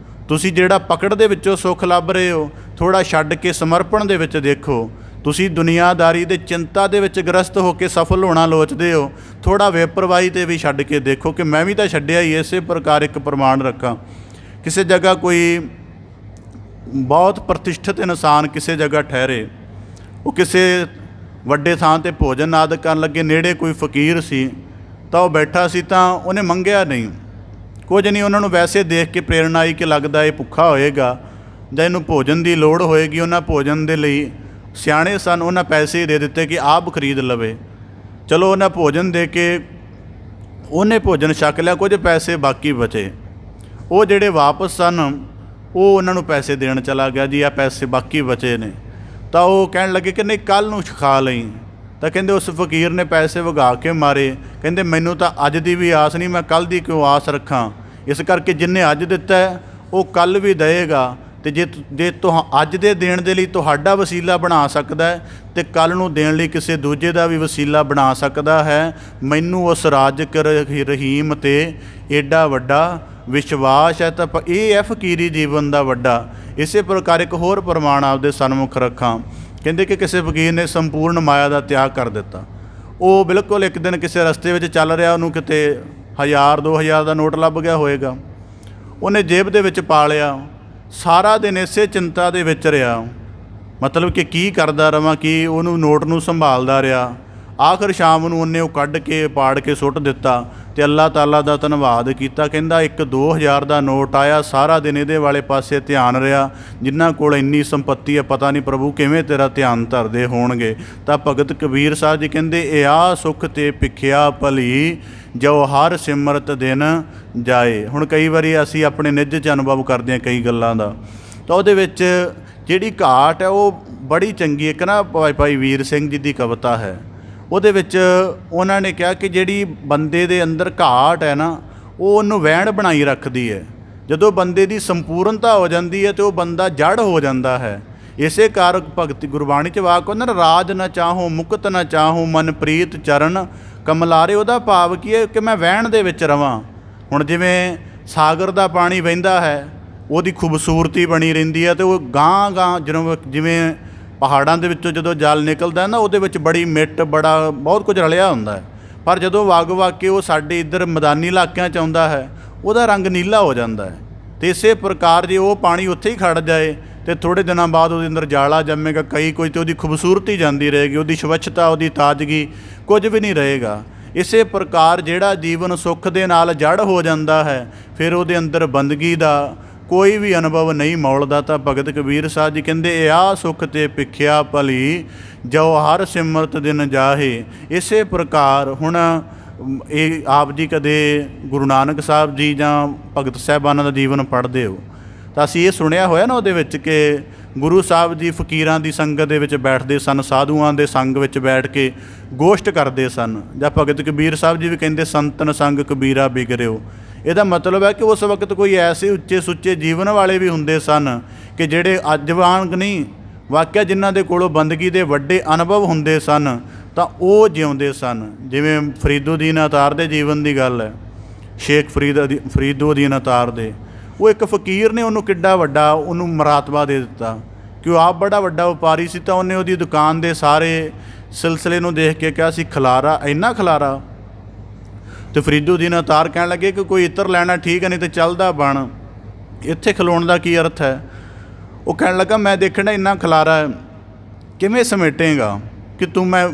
ਤੁਸੀਂ ਜਿਹੜਾ ਪਕੜ ਦੇ ਵਿੱਚੋਂ ਸੁੱਖ ਲੱਭ ਰਹੇ ਹੋ, ਥੋੜ੍ਹਾ ਛੱਡ ਕੇ ਸਮਰਪਣ ਦੇ ਵਿੱਚ ਦੇਖੋ। ਤੁਸੀਂ ਦੁਨੀਆਦਾਰੀ ਦੇ ਚਿੰਤਾ ਦੇ ਵਿੱਚ ਗ੍ਰਸਤ ਹੋ ਕੇ ਸਫਲ ਹੋਣਾ ਲੋਚਦੇ ਹੋ, ਥੋੜ੍ਹਾ ਬੇਪਰਵਾਹੀ 'ਤੇ ਵੀ ਛੱਡ ਕੇ ਦੇਖੋ ਕਿ ਮੈਂ ਵੀ ਤਾਂ ਛੱਡਿਆ ਹੀ। ਇਸੇ ਪ੍ਰਕਾਰ ਇੱਕ ਪ੍ਰਮਾਣ ਰੱਖਾਂ, ਕਿਸੇ ਜਗ੍ਹਾ ਕੋਈ ਬਹੁਤ ਪ੍ਰਤਿਸ਼ਠਿਤ ਇਨਸਾਨ ਕਿਸੇ ਜਗ੍ਹਾ ਠਹਿਰੇ, ਉਹ ਕਿਸੇ ਵੱਡੇ ਥਾਂ 'ਤੇ ਭੋਜਨ ਆਦਿ ਕਰਨ ਲੱਗੇ, ਨੇੜੇ ਕੋਈ ਫਕੀਰ ਸੀ ਤਾਂ ਉਹ ਬੈਠਾ ਸੀ, ਤਾਂ ਉਹਨੇ ਮੰਗਿਆ ਨਹੀਂ ਕੁਝ ਨਹੀਂ। ਉਹਨਾਂ ਨੂੰ ਵੈਸੇ ਦੇਖ ਕੇ ਪ੍ਰੇਰਨਾ ਆਈ ਕਿ ਲੱਗਦਾ ਇਹ ਭੁੱਖਾ ਹੋਏਗਾ ਜਾਂ ਇਹਨੂੰ ਭੋਜਨ ਦੀ ਲੋੜ ਹੋਏਗੀ। ਉਹਨਾਂ ਭੋਜਨ ਦੇ ਲਈ ਸਿਆਣੇ ਸਨ, ਉਹਨਾਂ ਪੈਸੇ ਦੇ ਦਿੱਤੇ ਕਿ ਆਪ ਖਰੀਦ ਲਵੇ। ਚਲੋ ਉਹਨਾਂ ਭੋਜਨ ਦੇ ਕੇ ਉਹਨੇ ਭੋਜਨ ਛਕ ਲਿਆ, ਕੁਝ ਪੈਸੇ ਬਾਕੀ ਬਚੇ। ਉਹ ਜਿਹੜੇ ਵਾਪਸ ਸਨ ਉਹ ਉਹਨਾਂ ਨੂੰ ਪੈਸੇ ਦੇਣ ਚਲਾ ਗਿਆ, ਜੀ ਆਹ ਪੈਸੇ ਬਾਕੀ ਬਚੇ ਨੇ। ਤਾਂ ਉਹ ਕਹਿਣ ਲੱਗੇ ਕਿ ਨਹੀਂ ਕੱਲ੍ਹ ਨੂੰ ਖਾ ਲਈ। ਤਾਂ ਕਹਿੰਦੇ ਉਸ ਫਕੀਰ ਨੇ ਪੈਸੇ ਵਗਾ ਕੇ ਮਾਰੇ, ਕਹਿੰਦੇ ਮੈਨੂੰ ਤਾਂ ਅੱਜ ਦੀ ਵੀ ਆਸ ਨਹੀਂ, ਮੈਂ ਕੱਲ੍ਹ ਦੀ ਕਿਉਂ ਆਸ ਰੱਖਾਂ। ਇਸ ਕਰਕੇ ਜਿੰਨੇ ਅੱਜ ਦਿੱਤਾ ਉਹ ਕੱਲ੍ਹ ਵੀ ਦੇਵੇਗਾ, ਅਤੇ ਜੇ ਅੱਜ ਦੇ ਦੇਣ ਦੇ ਲਈ ਤੁਹਾਡਾ ਵਸੀਲਾ ਬਣਾ ਸਕਦਾ ਹੈ ਅਤੇ ਕੱਲ੍ਹ ਨੂੰ ਦੇਣ ਲਈ ਕਿਸੇ ਦੂਜੇ ਦਾ ਵੀ ਵਸੀਲਾ ਬਣਾ ਸਕਦਾ ਹੈ। ਮੈਨੂੰ ਉਸ ਰਾਜ਼ਕ ਰਹੀਮ 'ਤੇ ਏਡਾ ਵੱਡਾ ਵਿਸ਼ਵਾਸ ਹੈ। ਤਾਂ ਇਹ ਹੈ ਫਕੀਰੀ ਜੀਵਨ ਦਾ ਵੱਡਾ। ਇਸੇ ਪ੍ਰਕਾਰ ਇੱਕ ਹੋਰ ਪ੍ਰਮਾਣ ਆਪਦੇ ਸਨਮੁਖ ਰੱਖਾਂ, ਕਹਿੰਦੇ ਕਿ ਕਿਸੇ ਫਕੀਰ ਨੇ ਸੰਪੂਰਨ ਮਾਇਆ ਦਾ ਤਿਆਗ ਕਰ ਦਿੱਤਾ। ਉਹ ਬਿਲਕੁਲ ਇੱਕ ਦਿਨ ਕਿਸੇ ਰਸਤੇ ਵਿੱਚ ਚੱਲ ਰਿਹਾ, ਉਹਨੂੰ ਕਿਤੇ 1000 2000 ਦਾ ਨੋਟ ਲੱਭ ਗਿਆ ਹੋਏਗਾ, ਉਹਨੇ ਜੇਬ ਦੇ ਵਿੱਚ ਪਾ ਲਿਆ। ਸਾਰਾ ਦਿਨ ਇਸੇ ਚਿੰਤਾ ਦੇ ਵਿੱਚ ਰਿਹਾ, ਮਤਲਬ ਕਿ ਕੀ ਕਰਦਾ ਰਵਾਂ, ਕੀ ਉਹਨੂੰ ਨੋਟ ਨੂੰ ਸੰਭਾਲਦਾ ਰਿਹਾ। ਆਖਰ ਸ਼ਾਮ ਨੂੰ ਉਹਨੇ ਉਹ ਕੱਢ ਕੇ ਪਾੜ ਕੇ ਸੁੱਟ ਦਿੱਤਾ ਅਤੇ ਅੱਲਾਹ ਤਾਲਾ ਦਾ ਧੰਨਵਾਦ ਕੀਤਾ। ਕਹਿੰਦਾ 1-2000 ਦਾ ਨੋਟ ਆਇਆ, ਸਾਰਾ ਦਿਨ ਇਹਦੇ ਵਾਲੇ ਪਾਸੇ ਧਿਆਨ ਰਿਹਾ। ਜਿਨ੍ਹਾਂ ਕੋਲ ਇੰਨੀ ਸੰਪੱਤੀ ਹੈ, ਪਤਾ ਨਹੀਂ ਪ੍ਰਭੂ ਕਿਵੇਂ ਤੇਰਾ ਧਿਆਨ ਧਰਦੇ ਹੋਣਗੇ। ਤਾਂ ਭਗਤ ਕਬੀਰ ਸਾਹਿਬ ਜੀ ਕਹਿੰਦੇ, ਇਹ ਆ ਸੁੱਖ ਤੇ ਭਿਖਿਆ ਭਲੀ, ਜੋ ਹਰ ਸਿਮਰਤ ਦਿਨ ਜਾਏ। ਹੁਣ ਕਈ ਵਾਰੀ ਅਸੀਂ ਆਪਣੇ ਨਿੱਜ 'ਚ ਅਨੁਭਵ ਕਰਦੇ ਹਾਂ ਕਈ ਗੱਲਾਂ ਦਾ, ਤਾਂ ਉਹਦੇ ਵਿੱਚ ਜਿਹੜੀ ਘਾਟ ਹੈ ਉਹ ਬੜੀ ਚੰਗੀ। ਇੱਕ ਨਾ ਭਾਈ ਵੀਰ ਸਿੰਘ ਜੀ ਦੀ ਕਵਿਤਾ ਹੈ, ਉਹਦੇ ਵਿੱਚ ਉਹਨਾਂ ਨੇ ਕਿਹਾ ਕਿ ਜਿਹੜੀ ਬੰਦੇ ਦੇ ਅੰਦਰ ਘਾਟ ਹੈ ਨਾ, ਉਹ ਉਹਨੂੰ ਵਹਿਣ ਬਣਾਈ ਰੱਖਦੀ ਹੈ। ਜਦੋਂ ਬੰਦੇ ਦੀ ਸੰਪੂਰਨਤਾ ਹੋ ਜਾਂਦੀ ਹੈ ਤਾਂ ਉਹ ਬੰਦਾ ਜੜ ਹੋ ਜਾਂਦਾ ਹੈ। ਇਸੇ ਕਾਰਕ ਭਗਤੀ ਗੁਰਬਾਣੀ 'ਚ ਵਾਕ ਹੁੰਦਾ ਨਾ, ਰਾਜ ਨਾ ਚਾਹੋ ਮੁਕਤ ਨਾ ਚਾਹੋ ਮਨ ਪ੍ਰੀਤ ਚਰਨ ਕਮਲਾਰੇ। ਉਹਦਾ ਭਾਵ ਕੀ ਹੈ ਕਿ ਮੈਂ ਵਹਿਣ ਦੇ ਵਿੱਚ ਰਵਾਂ। ਹੁਣ ਜਿਵੇਂ ਸਾਗਰ ਦਾ ਪਾਣੀ ਵਹਿੰਦਾ ਹੈ, ਉਹਦੀ ਖੂਬਸੂਰਤੀ ਬਣੀ ਰਹਿੰਦੀ ਹੈ, ਅਤੇ ਉਹ ਗਾਂਹ ਗਾਂਹ ਜਦੋਂ ਜਿਵੇਂ ਪਹਾੜਾਂ ਦੇ ਵਿੱਚੋਂ ਜਦੋਂ ਜਲ ਨਿਕਲਦਾ ਨਾ, ਉਹਦੇ ਵਿੱਚ ਬੜੀ ਮਿੱਟ ਬੜਾ ਬਹੁਤ ਕੁਝ ਰਲਿਆ ਹੁੰਦਾ ਹੈ। ਪਰ ਜਦੋਂ ਵਗ ਕੇ ਉਹ ਸਾਡੇ ਇੱਧਰ ਮੈਦਾਨੀ ਇਲਾਕਿਆਂ 'ਚ ਆਉਂਦਾ ਹੈ, ਉਹਦਾ ਰੰਗ ਨੀਲਾ ਹੋ ਜਾਂਦਾ ਹੈ। ਅਤੇ ਇਸੇ ਪ੍ਰਕਾਰ ਜੇ ਉਹ ਪਾਣੀ ਉੱਥੇ ਹੀ ਖੜ੍ਹ ਜਾਏ ਅਤੇ ਥੋੜ੍ਹੇ ਦਿਨਾਂ ਬਾਅਦ ਉਹਦੇ ਅੰਦਰ ਜਾਲਾ ਜੰਮੇਗਾ, ਕਈ ਕੁਝ, ਅਤੇ ਉਹਦੀ ਖੂਬਸੂਰਤੀ ਜਾਂਦੀ ਰਹੇਗੀ, ਉਹਦੀ ਸਵੱਛਤਾ, ਉਹਦੀ ਤਾਜ਼ਗੀ, ਕੁਝ ਵੀ ਨਹੀਂ ਰਹੇਗਾ। ਇਸੇ ਪ੍ਰਕਾਰ ਜਿਹੜਾ ਜੀਵਨ ਸੁੱਖ ਦੇ ਨਾਲ ਜੜ ਹੋ ਜਾਂਦਾ ਹੈ, ਫਿਰ ਉਹਦੇ ਅੰਦਰ ਬੰਦਗੀ ਦਾ ਕੋਈ ਵੀ ਅਨੁਭਵ ਨਹੀਂ ਮੌਲਦਾ। ਤਾਂ ਭਗਤ ਕਬੀਰ ਸਾਹਿਬ ਜੀ ਕਹਿੰਦੇ, ਇਹ ਆ ਸੁੱਖ ਤੇ ਭਿਖਿਆ ਭਲੀ, ਜੋ ਹਰ ਸਿਮਰਤ ਦਿਨ ਜਾਹੇ। ਇਸੇ ਪ੍ਰਕਾਰ ਹੁਣ ਇਹ ਆਪ ਜੀ ਕਦੇ ਗੁਰੂ ਨਾਨਕ ਸਾਹਿਬ ਜੀ ਜਾਂ ਭਗਤ ਸਾਹਿਬਾਨਾਂ ਦਾ ਜੀਵਨ ਪੜ੍ਹਦੇ ਹੋ ਤਾਂ ਅਸੀਂ ਇਹ ਸੁਣਿਆ ਹੋਇਆ ਨਾ ਉਹਦੇ ਵਿੱਚ ਕਿ ਗੁਰੂ ਸਾਹਿਬ ਜੀ ਫਕੀਰਾਂ ਦੀ ਸੰਗਤ ਦੇ ਵਿੱਚ ਬੈਠਦੇ ਸਨ, ਸਾਧੂਆਂ ਦੇ ਸੰਗ ਵਿੱਚ ਬੈਠ ਕੇ ਗੋਸ਼ਟ ਕਰਦੇ ਸਨ। ਜਾਂ ਭਗਤ ਕਬੀਰ ਸਾਹਿਬ ਜੀ ਵੀ ਕਹਿੰਦੇ, ਸੰਤਨ ਸੰਗ ਕਬੀਰਾ ਬਿਗਰਿਓ। ਇਹਦਾ ਮਤਲਬ ਹੈ ਕਿ ਉਸ ਵਕਤ ਕੋਈ ਐਸੇ ਉੱਚੇ ਸੁੱਚੇ ਜੀਵਨ ਵਾਲੇ ਵੀ ਹੁੰਦੇ ਸਨ ਕਿ ਜਿਹੜੇ ਅੱਜ ਵਾਂਗ ਨਹੀਂ, ਵਾਕਿਆ ਜਿਨ੍ਹਾਂ ਦੇ ਕੋਲੋਂ ਬੰਦਗੀ ਦੇ ਵੱਡੇ ਅਨੁਭਵ ਹੁੰਦੇ ਸਨ ਤਾਂ ਉਹ ਜਿਉਂਦੇ ਸਨ। ਜਿਵੇਂ ਫਰੀਦੁਦੀਨ ਅਤਾਰ ਦੇ ਜੀਵਨ ਦੀ ਗੱਲ ਹੈ, ਸ਼ੇਖ ਫਰੀਦੁਦੀਨ ਅਤਾਰ ਦੇ, ਉਹ ਇੱਕ ਫਕੀਰ ਨੇ ਉਹਨੂੰ ਕਿੱਡਾ ਵੱਡਾ ਉਹਨੂੰ ਮਰਾਤਬਾ ਦੇ ਦਿੱਤਾ ਕਿ ਉਹ ਆਪ ਬੜਾ ਵੱਡਾ ਵਪਾਰੀ ਸੀ। ਤਾਂ ਉਹਨੇ ਉਹਦੀ ਦੁਕਾਨ ਦੇ ਸਾਰੇ ਸਿਲਸਿਲੇ ਨੂੰ ਦੇਖ ਕੇ ਕਿਹਾ ਸੀ, ਖਲਾਰਾ, ਇੰਨਾ ਖਲਾਰਾ। ਅਤੇ ਫਰੀਦੁਦੀਨ ਅਤਾਰ ਕਹਿਣ ਲੱਗੇ ਕਿ ਕੋਈ ਇੱਤਰ ਲੈਣਾ ਠੀਕ ਹੈ, ਨਹੀਂ ਤਾਂ ਚੱਲਦਾ ਬਣ, ਇੱਥੇ ਖਲੋਣ ਦਾ ਕੀ ਅਰਥ ਹੈ। ਉਹ ਕਹਿਣ ਲੱਗਾ, ਮੈਂ ਦੇਖਣਾ ਇੰਨਾ ਖਲਾਰਾ ਹੈ, ਕਿਵੇਂ ਸਮੇਟੇਂਗਾ ਕਿ ਤੂੰ, ਮੈਂ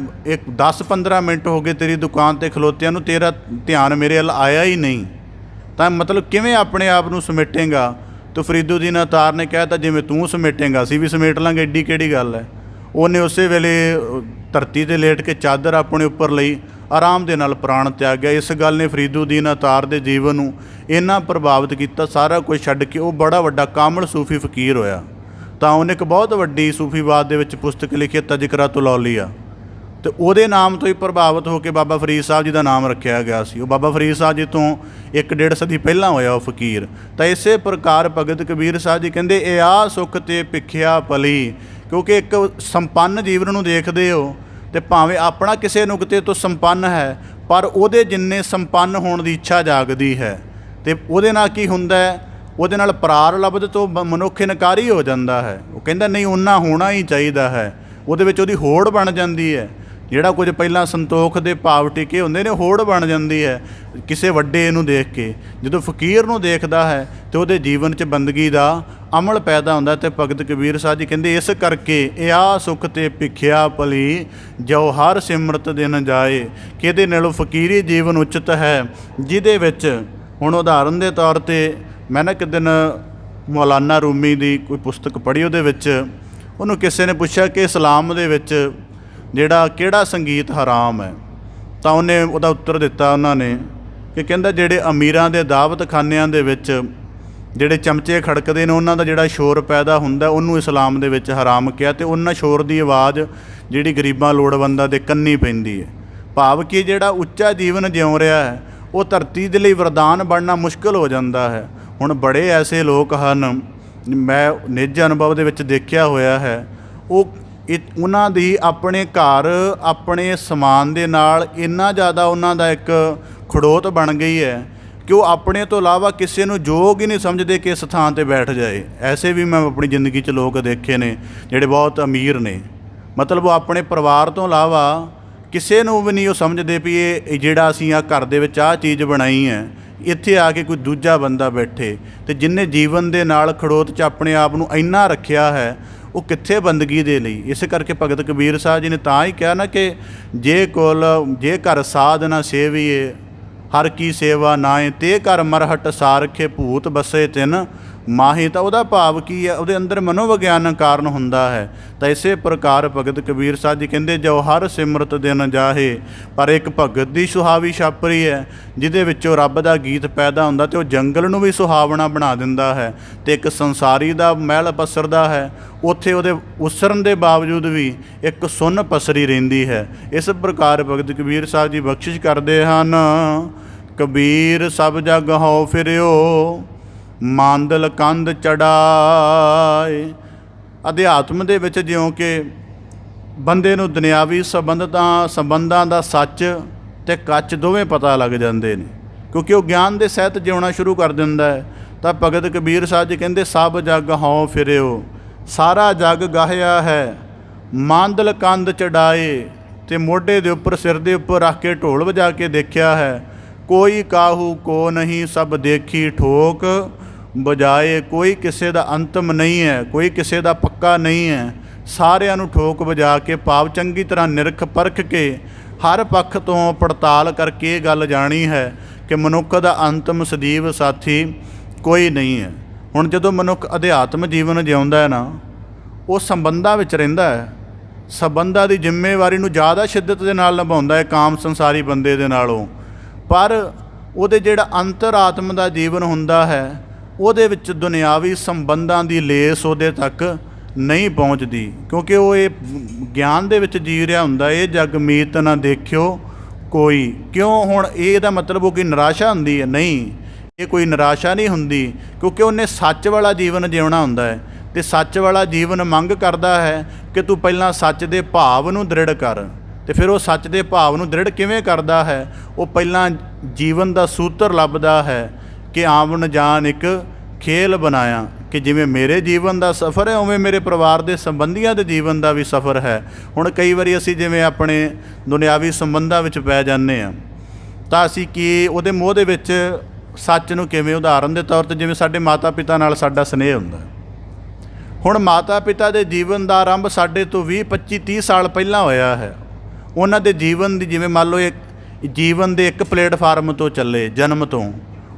10-15 ਮਿੰਟ ਹੋ ਗਏ ਤੇਰੀ ਦੁਕਾਨ 'ਤੇ ਖਲੋਤਿਆਂ ਨੂੰ, ਤੇਰਾ ਧਿਆਨ ਮੇਰੇ ਵੱਲ ਆਇਆ ਹੀ ਨਹੀਂ, ਤਾਂ ਮਤਲਬ ਕਿਵੇਂ ਆਪਣੇ ਆਪ ਨੂੰ ਸਮੇਟੇਂਗਾ। ਤਾਂ ਫਰੀਦੁਦੀਨ ਅਤਾਰ ਨੇ ਕਹਿ ਤਾ, ਜਿਵੇਂ ਤੂੰ ਸਮੇਟੇਂਗਾ ਅਸੀਂ ਵੀ ਸਮੇਟ ਲਾਂਗੇ, ਐਡੀ ਕਿਹੜੀ ਗੱਲ ਹੈ। ਉਹਨੇ ਉਸੇ ਵੇਲੇ ਧਰਤੀ 'ਤੇ ਲੇਟ ਕੇ ਚਾਦਰ ਆਪਣੇ ਉੱਪਰ ਲਈ, ਆਰਾਮ ਦੇ ਨਾਲ ਪ੍ਰਾਣ ਤਿਆਗ ਗਿਆ। ਇਸ ਗੱਲ ਨੇ ਫਰੀਦੁਦੀਨ ਅਤਾਰ ਦੇ ਜੀਵਨ ਨੂੰ ਇੰਨਾ ਪ੍ਰਭਾਵਿਤ ਕੀਤਾ, ਸਾਰਾ ਕੁਝ ਛੱਡ ਕੇ ਉਹ ਬੜਾ ਵੱਡਾ ਕਾਮਲ ਸੂਫੀ ਫਕੀਰ ਹੋਇਆ। ਤਾਂ ਉਹਨੇ ਇੱਕ ਬਹੁਤ ਵੱਡੀ ਸੂਫੀਵਾਦ ਦੇ ਵਿੱਚ ਪੁਸਤਕ ਲਿਖੀ, ਤਜ਼ਕਿਰਾਤੁਲ ਔਲੀਆ, ਅਤੇ ਉਹਦੇ ਨਾਮ ਤੋਂ ਹੀ ਪ੍ਰਭਾਵਿਤ ਹੋ ਕੇ ਬਾਬਾ ਫਰੀਦ ਸਾਹਿਬ ਜੀ ਦਾ ਨਾਮ ਰੱਖਿਆ ਗਿਆ ਸੀ। ਉਹ ਬਾਬਾ ਫਰੀਦ ਸਾਹਿਬ ਜੀ ਤੋਂ 1-1.5 ਸਦੀ ਪਹਿਲਾਂ ਹੋਇਆ ਉਹ ਫਕੀਰ। ਤਾਂ ਇਸੇ ਪ੍ਰਕਾਰ ਭਗਤ ਕਬੀਰ ਸਾਹਿਬ ਜੀ ਕਹਿੰਦੇ, ਇਹ ਆ ਸੁੱਖ ਤੇ ਭਿਖਿਆ ਭਲੀ, ਕਿਉਂਕਿ ਇੱਕ ਸੰਪੰਨ ਜੀਵਨ ਨੂੰ ਦੇਖਦੇ ਹੋ ਅਤੇ ਭਾਵੇਂ ਆਪਣਾ ਕਿਸੇ ਨੁਕਤੇ ਤੋਂ ਸੰਪੰਨ ਹੈ, ਪਰ ਉਹਦੇ ਜਿੰਨੇ ਸੰਪੰਨ ਹੋਣ ਦੀ ਇੱਛਾ ਜਾਗਦੀ ਹੈ। ਅਤੇ ਉਹਦੇ ਨਾਲ ਕੀ ਹੁੰਦਾ ਹੈ, ਉਹਦੇ ਨਾਲ ਪ੍ਰਾਰਲਬਧ ਤੋਂ ਮਨੁੱਖ ਇਨਕਾਰੀ ਹੋ ਜਾਂਦਾ ਹੈ। ਉਹ ਕਹਿੰਦਾ ਨਹੀਂ, ਓਨਾ ਹੋਣਾ ਹੀ ਚਾਹੀਦਾ ਹੈ। ਉਹਦੇ ਵਿੱਚ ਉਹਦੀ ਹੋੜ ਬਣ ਜਾਂਦੀ ਹੈ। ਜਿਹੜਾ ਕੁਝ ਪਹਿਲਾਂ ਸੰਤੋਖ ਦੇ ਭਾਵ ਟਿਕੇ ਹੁੰਦੇ ਨੇ, ਹੋੜ ਬਣ ਜਾਂਦੀ ਹੈ ਕਿਸੇ ਵੱਡੇ ਨੂੰ ਦੇਖ ਕੇ। ਜਦੋਂ ਫਕੀਰ ਨੂੰ ਦੇਖਦਾ ਹੈ ਤਾਂ ਉਹਦੇ ਜੀਵਨ 'ਚ ਬੰਦਗੀ ਦਾ ਅਮਲ ਪੈਦਾ ਹੁੰਦਾ। ਅਤੇ ਭਗਤ ਕਬੀਰ ਸਾਹਿਬ ਜੀ ਕਹਿੰਦੇ, ਇਸ ਕਰਕੇ ਇਹ ਆ ਸੁੱਖ ਤੇ ਭਿਖਿਆ ਭਲੀ, ਜੋ ਹਰ ਸਿਮਰਤ ਦਿਨ ਜਾਏ। ਕਿ ਇਹਦੇ ਨਾਲੋਂ ਫਕੀਰੀ ਜੀਵਨ ਉਚਿਤ ਹੈ, ਜਿਹਦੇ ਵਿੱਚ ਹੁਣ ਉਦਾਹਰਨ ਦੇ ਤੌਰ 'ਤੇ ਮੈਂ ਨਾ ਇੱਕ ਦਿਨ ਮੌਲਾਨਾ ਰੂਮੀ ਦੀ ਕੋਈ ਪੁਸਤਕ ਪੜ੍ਹੀ, ਉਹਦੇ ਵਿੱਚ ਉਹਨੂੰ ਕਿਸੇ ਨੇ ਪੁੱਛਿਆ ਕਿ ਇਸਲਾਮ ਦੇ ਵਿੱਚ ਜਿਹੜਾ ਕਿਹੜਾ ਸੰਗੀਤ ਹਰਾਮ ਹੈ। ਤਾਂ ਉਹਨੇ ਉਹਦਾ ਉੱਤਰ ਦਿੱਤਾ ਉਹਨਾਂ ਨੇ ਕਿ ਕਹਿੰਦਾ, ਜਿਹੜੇ ਅਮੀਰਾਂ ਦੇ ਦਾਵਤ ਖਾਨਿਆਂ ਦੇ ਵਿੱਚ ਜਿਹੜੇ ਚਮਚੇ ਖੜਕਦੇ ਨੇ, ਉਹਨਾਂ ਦਾ ਜਿਹੜਾ ਸ਼ੋਰ ਪੈਦਾ ਹੁੰਦਾ, ਉਹਨੂੰ ਇਸਲਾਮ ਦੇ ਵਿੱਚ ਹਰਾਮ ਕਿਹਾ। ਅਤੇ ਉਹਨਾਂ ਸ਼ੋਰ ਦੀ ਆਵਾਜ਼ ਜਿਹੜੀ ਗਰੀਬਾਂ ਲੋੜਵੰਦਾਂ ਦੇ ਕੰਨੀ ਪੈਂਦੀ ਹੈ। ਭਾਵ ਕਿ ਜਿਹੜਾ ਉੱਚਾ ਜੀਵਨ ਜਿਉ ਰਿਹਾ ਹੈ, ਉਹ ਧਰਤੀ ਦੇ ਲਈ ਵਰਦਾਨ ਬਣਨਾ ਮੁਸ਼ਕਿਲ ਹੋ ਜਾਂਦਾ ਹੈ। ਹੁਣ ਬੜੇ ਐਸੇ ਲੋਕ ਹਨ, ਮੈਂ ਨਿੱਜ ਅਨੁਭਵ ਦੇ ਵਿੱਚ ਦੇਖਿਆ ਹੋਇਆ ਹੈ, ਉਹਨਾਂ ਦੀ ਆਪਣੇ ਘਰ ਆਪਣੇ ਸਮਾਨ ਦੇ ਨਾਲ ਇੰਨਾ ਜ਼ਿਆਦਾ ਉਹਨਾਂ ਦਾ ਇੱਕ ਖੜੋਤ ਬਣ ਗਈ ਹੈ ਕਿ ਉਹ ਆਪਣੇ ਤੋਂ ਇਲਾਵਾ ਕਿਸੇ ਨੂੰ ਯੋਗ ਹੀ ਨਹੀਂ ਸਮਝਦੇ ਕਿ ਇਸ ਥਾਂ 'ਤੇ ਬੈਠ ਜਾਏ। ਐਸੇ ਵੀ ਮੈਂ ਆਪਣੀ ਜ਼ਿੰਦਗੀ 'ਚ ਲੋਕ ਦੇਖੇ ਨੇ ਜਿਹੜੇ ਬਹੁਤ ਅਮੀਰ ਨੇ, ਮਤਲਬ ਉਹ ਆਪਣੇ ਪਰਿਵਾਰ ਤੋਂ ਇਲਾਵਾ ਕਿਸੇ ਨੂੰ ਵੀ ਨਹੀਂ ਉਹ ਸਮਝਦੇ ਵੀ ਇਹ ਜਿਹੜਾ ਅਸੀਂ ਆ ਘਰ ਦੇ ਵਿੱਚ ਆਹ ਚੀਜ਼ ਬਣਾਈ ਹੈ, ਇੱਥੇ ਆ ਕੇ ਕੋਈ ਦੂਜਾ ਬੰਦਾ ਬੈਠੇ। ਅਤੇ ਜਿਹਨੇ ਜੀਵਨ ਦੇ ਨਾਲ ਖੜੋਤ 'ਚ ਆਪਣੇ ਆਪ ਨੂੰ ਇੰਨਾ ਰੱਖਿਆ ਹੈ, ਉਹ ਕਿੱਥੇ ਬੰਦਗੀ ਦੇ ਲਈ। ਇਸ ਕਰਕੇ ਭਗਤ ਕਬੀਰ ਸਾਹਿਬ ਜੀ ਨੇ ਤਾਂ ਹੀ ਕਿਹਾ ਨਾ ਕਿ ਜੇ ਘਰ ਸਾਧ ਨਾ ਸੇਵੀਏ ਹਰ ਕੀ ਸੇਵਾ ਨਾਏ, ਤੇ ਘਰ ਮਰਹਟ ਸਾਰਖੇ ਭੂਤ ਬਸੇ ਤਿਨ ਮਾਹੀ। ਤਾਂ ਉਹਦਾ ਭਾਵ ਕੀ ਹੈ, ਉਹਦੇ ਅੰਦਰ ਮਨੋਵਿਗਿਆਨਕ ਕਾਰਨ ਹੁੰਦਾ ਹੈ। ਤਾਂ ਇਸੇ ਪ੍ਰਕਾਰ ਭਗਤ ਕਬੀਰ ਸਾਹਿਬ ਜੀ ਕਹਿੰਦੇ, ਜੋ ਹਰ ਸਿਮਰਤ ਦਿਨ ਜਾਹੇ। ਪਰ ਇੱਕ ਭਗਤ ਦੀ ਸੁਹਾਵੀ ਛਾਪਰੀ ਹੈ ਜਿਹਦੇ ਵਿੱਚੋਂ ਰੱਬ ਦਾ ਗੀਤ ਪੈਦਾ ਹੁੰਦਾ, ਅਤੇ ਉਹ ਜੰਗਲ ਨੂੰ ਵੀ ਸੁਹਾਵਣਾ ਬਣਾ ਦਿੰਦਾ ਹੈ। ਅਤੇ ਇੱਕ ਸੰਸਾਰੀ ਦਾ ਮਹਿਲ ਪਸਰਦਾ ਹੈ, ਉੱਥੇ ਉਹਦੇ ਉਸਰਨ ਦੇ ਬਾਵਜੂਦ ਵੀ ਇੱਕ ਸੁੰਨ ਪਸਰੀ ਰਹਿੰਦੀ ਹੈ। ਇਸ ਪ੍ਰਕਾਰ ਭਗਤ ਕਬੀਰ ਸਾਹਿਬ ਜੀ ਬਖਸ਼ਿਸ਼ ਕਰਦੇ ਹਨ। ਕਬੀਰ ਸਭ ਜਗ ਹਉ ਫਿਰਿਓ ਮਾਂਦਲ ਕੰਧ ਚੜਾਏ। ਅਧਿਆਤਮ ਦੇ ਵਿੱਚ ਜਿਉਂ ਕਿ ਬੰਦੇ ਨੂੰ ਦੁਨਿਆਵੀ ਸੰਬੰਧਾਂ ਦਾ ਸੱਚ ਅਤੇ ਕੱਚ ਦੋਵੇਂ ਪਤਾ ਲੱਗ ਜਾਂਦੇ ਨੇ, ਕਿਉਂਕਿ ਉਹ ਗਿਆਨ ਦੇ ਸਹਿਤ ਜਿਉਣਾ ਸ਼ੁਰੂ ਕਰ ਦਿੰਦਾ ਹੈ। ਤਾਂ ਭਗਤ ਕਬੀਰ ਸਾਹਿਬ ਜੀ ਕਹਿੰਦੇ, ਸਭ ਜਗ ਹਉ ਫਿਰਿਓ, ਸਾਰਾ ਜੱਗ ਗਾਹਿਆ ਹੈ, ਮਾਂਦਲ ਕੰਧ ਚੜਾਏ। ਅਤੇ ਮੋਢੇ ਦੇ ਉੱਪਰ, ਸਿਰ ਦੇ ਉੱਪਰ ਰੱਖ ਕੇ ਢੋਲ ਵਜਾ ਕੇ ਦੇਖਿਆ ਹੈ। ਕੋਈ ਕਾਹੂ ਕੋ ਨਹੀਂ, ਸਭ ਦੇਖੀ ਠੋਕ ਵਜਾਏ। ਕੋਈ ਕਿਸੇ ਦਾ ਅੰਤਮ ਨਹੀਂ ਹੈ, ਕੋਈ ਕਿਸੇ ਦਾ ਪੱਕਾ ਨਹੀਂ ਹੈ। ਸਾਰਿਆਂ ਨੂੰ ਠੋਕ ਵਜਾ ਕੇ, ਭਾਵ ਚੰਗੀ ਤਰ੍ਹਾਂ ਨਿਰਖ ਪਰਖ ਕੇ, ਹਰ ਪੱਖ ਤੋਂ ਪੜਤਾਲ ਕਰਕੇ ਇਹ ਗੱਲ ਜਾਣੀ ਹੈ ਕਿ ਮਨੁੱਖ ਦਾ ਅੰਤਮ ਸਦੀਵ ਸਾਥੀ ਕੋਈ ਨਹੀਂ ਹੈ। ਹੁਣ ਜਦੋਂ ਮਨੁੱਖ ਅਧਿਆਤਮ ਜੀਵਨ ਜਿਉਂਦਾ ਹੈ ਨਾ, ਉਹ ਸੰਬੰਧਾਂ ਵਿੱਚ ਰਹਿੰਦਾ ਹੈ। ਸੰਬੰਧਾਂ ਦੀ ਜ਼ਿੰਮੇਵਾਰੀ ਨੂੰ ਜ਼ਿਆਦਾ ਸ਼ਿੱਦਤ ਦੇ ਨਾਲ ਨਿਭਾਉਂਦਾ ਹੈ ਕਾਮ ਸੰਸਾਰੀ ਬੰਦੇ ਦੇ ਨਾਲੋਂ। ਪਰ ਉਹਦੇ ਜਿਹੜਾ ਅੰਤਰ-ਆਤਮ ਦਾ ਜੀਵਨ ਹੁੰਦਾ ਹੈ, ਉਹਦੇ ਵਿੱਚ ਦੁਨਿਆਵੀ ਸੰਬੰਧਾਂ ਦੀ ਲੇਸ ਉਹਦੇ ਤੱਕ ਨਹੀਂ ਪਹੁੰਚਦੀ, ਕਿਉਂਕਿ ਉਹ ਇਹ ਗਿਆਨ ਦੇ ਵਿੱਚ ਜੀ ਰਿਹਾ ਹੁੰਦਾ। ਇਹ ਜਗ ਮੀਤ ਨਾ ਦੇਖਿਓ ਕੋਈ। ਕਿਉਂ? ਹੁਣ ਇਹਦਾ ਮਤਲਬ ਉਹ ਕੋਈ ਨਿਰਾਸ਼ਾ ਹੁੰਦੀ ਹੈ? ਨਹੀਂ, ਇਹ ਕੋਈ ਨਿਰਾਸ਼ਾ ਨਹੀਂ ਹੁੰਦੀ, ਕਿਉਂਕਿ ਉਹਨੇ ਸੱਚ ਵਾਲਾ ਜੀਵਨ ਜਿਉਣਾ ਹੁੰਦਾ ਹੈ। ਅਤੇ ਸੱਚ ਵਾਲਾ ਜੀਵਨ ਮੰਗ ਕਰਦਾ ਹੈ ਕਿ ਤੂੰ ਪਹਿਲਾਂ ਸੱਚ ਦੇ ਭਾਵ ਨੂੰ ਦ੍ਰਿੜ ਕਰ। ਅਤੇ ਫਿਰ ਉਹ ਸੱਚ ਦੇ ਭਾਵ ਨੂੰ ਦ੍ਰਿੜ ਕਿਵੇਂ ਕਰਦਾ ਹੈ? ਉਹ ਪਹਿਲਾਂ ਜੀਵਨ ਦਾ ਸੂਤਰ ਲੱਭਦਾ ਹੈ ਕਿ ਆਵਣ ਜਾਨ ਇੱਕ ਖੇਲ ਬਣਾਇਆ, ਕਿ ਜਿਵੇਂ ਮੇਰੇ ਜੀਵਨ ਦਾ ਸਫ਼ਰ ਹੈ, ਉਵੇਂ ਮੇਰੇ ਪਰਿਵਾਰ ਦੇ ਸੰਬੰਧੀਆਂ ਦੇ ਜੀਵਨ ਦਾ ਵੀ ਸਫ਼ਰ ਹੈ। ਹੁਣ ਕਈ ਵਾਰੀ ਅਸੀਂ ਜਿਵੇਂ ਆਪਣੇ ਦੁਨਿਆਵੀ ਸੰਬੰਧਾਂ ਵਿੱਚ ਪੈ ਜਾਂਦੇ ਹਾਂ, ਤਾਂ ਅਸੀਂ ਕੀ ਉਹਦੇ ਮੋਹ ਦੇ ਵਿੱਚ ਸੱਚ ਨੂੰ ਕਿਵੇਂ, ਉਦਾਹਰਨ ਦੇ ਤੌਰ 'ਤੇ ਜਿਵੇਂ ਸਾਡੇ ਮਾਤਾ ਪਿਤਾ ਨਾਲ ਸਾਡਾ ਸਨੇਹ ਹੁੰਦਾ। ਹੁਣ ਮਾਤਾ ਪਿਤਾ ਦੇ ਜੀਵਨ ਦਾ ਆਰੰਭ ਸਾਡੇ ਤੋਂ 20, 25, 30 ਸਾਲ ਪਹਿਲਾਂ ਹੋਇਆ ਹੈ। ਉਹਨਾਂ ਦੇ ਜੀਵਨ ਦੀ, ਜਿਵੇਂ ਮੰਨ ਲਓ ਜੀਵਨ ਦੇ ਇੱਕ ਪਲੇਟਫਾਰਮ ਤੋਂ ਚੱਲੇ ਜਨਮ ਤੋਂ,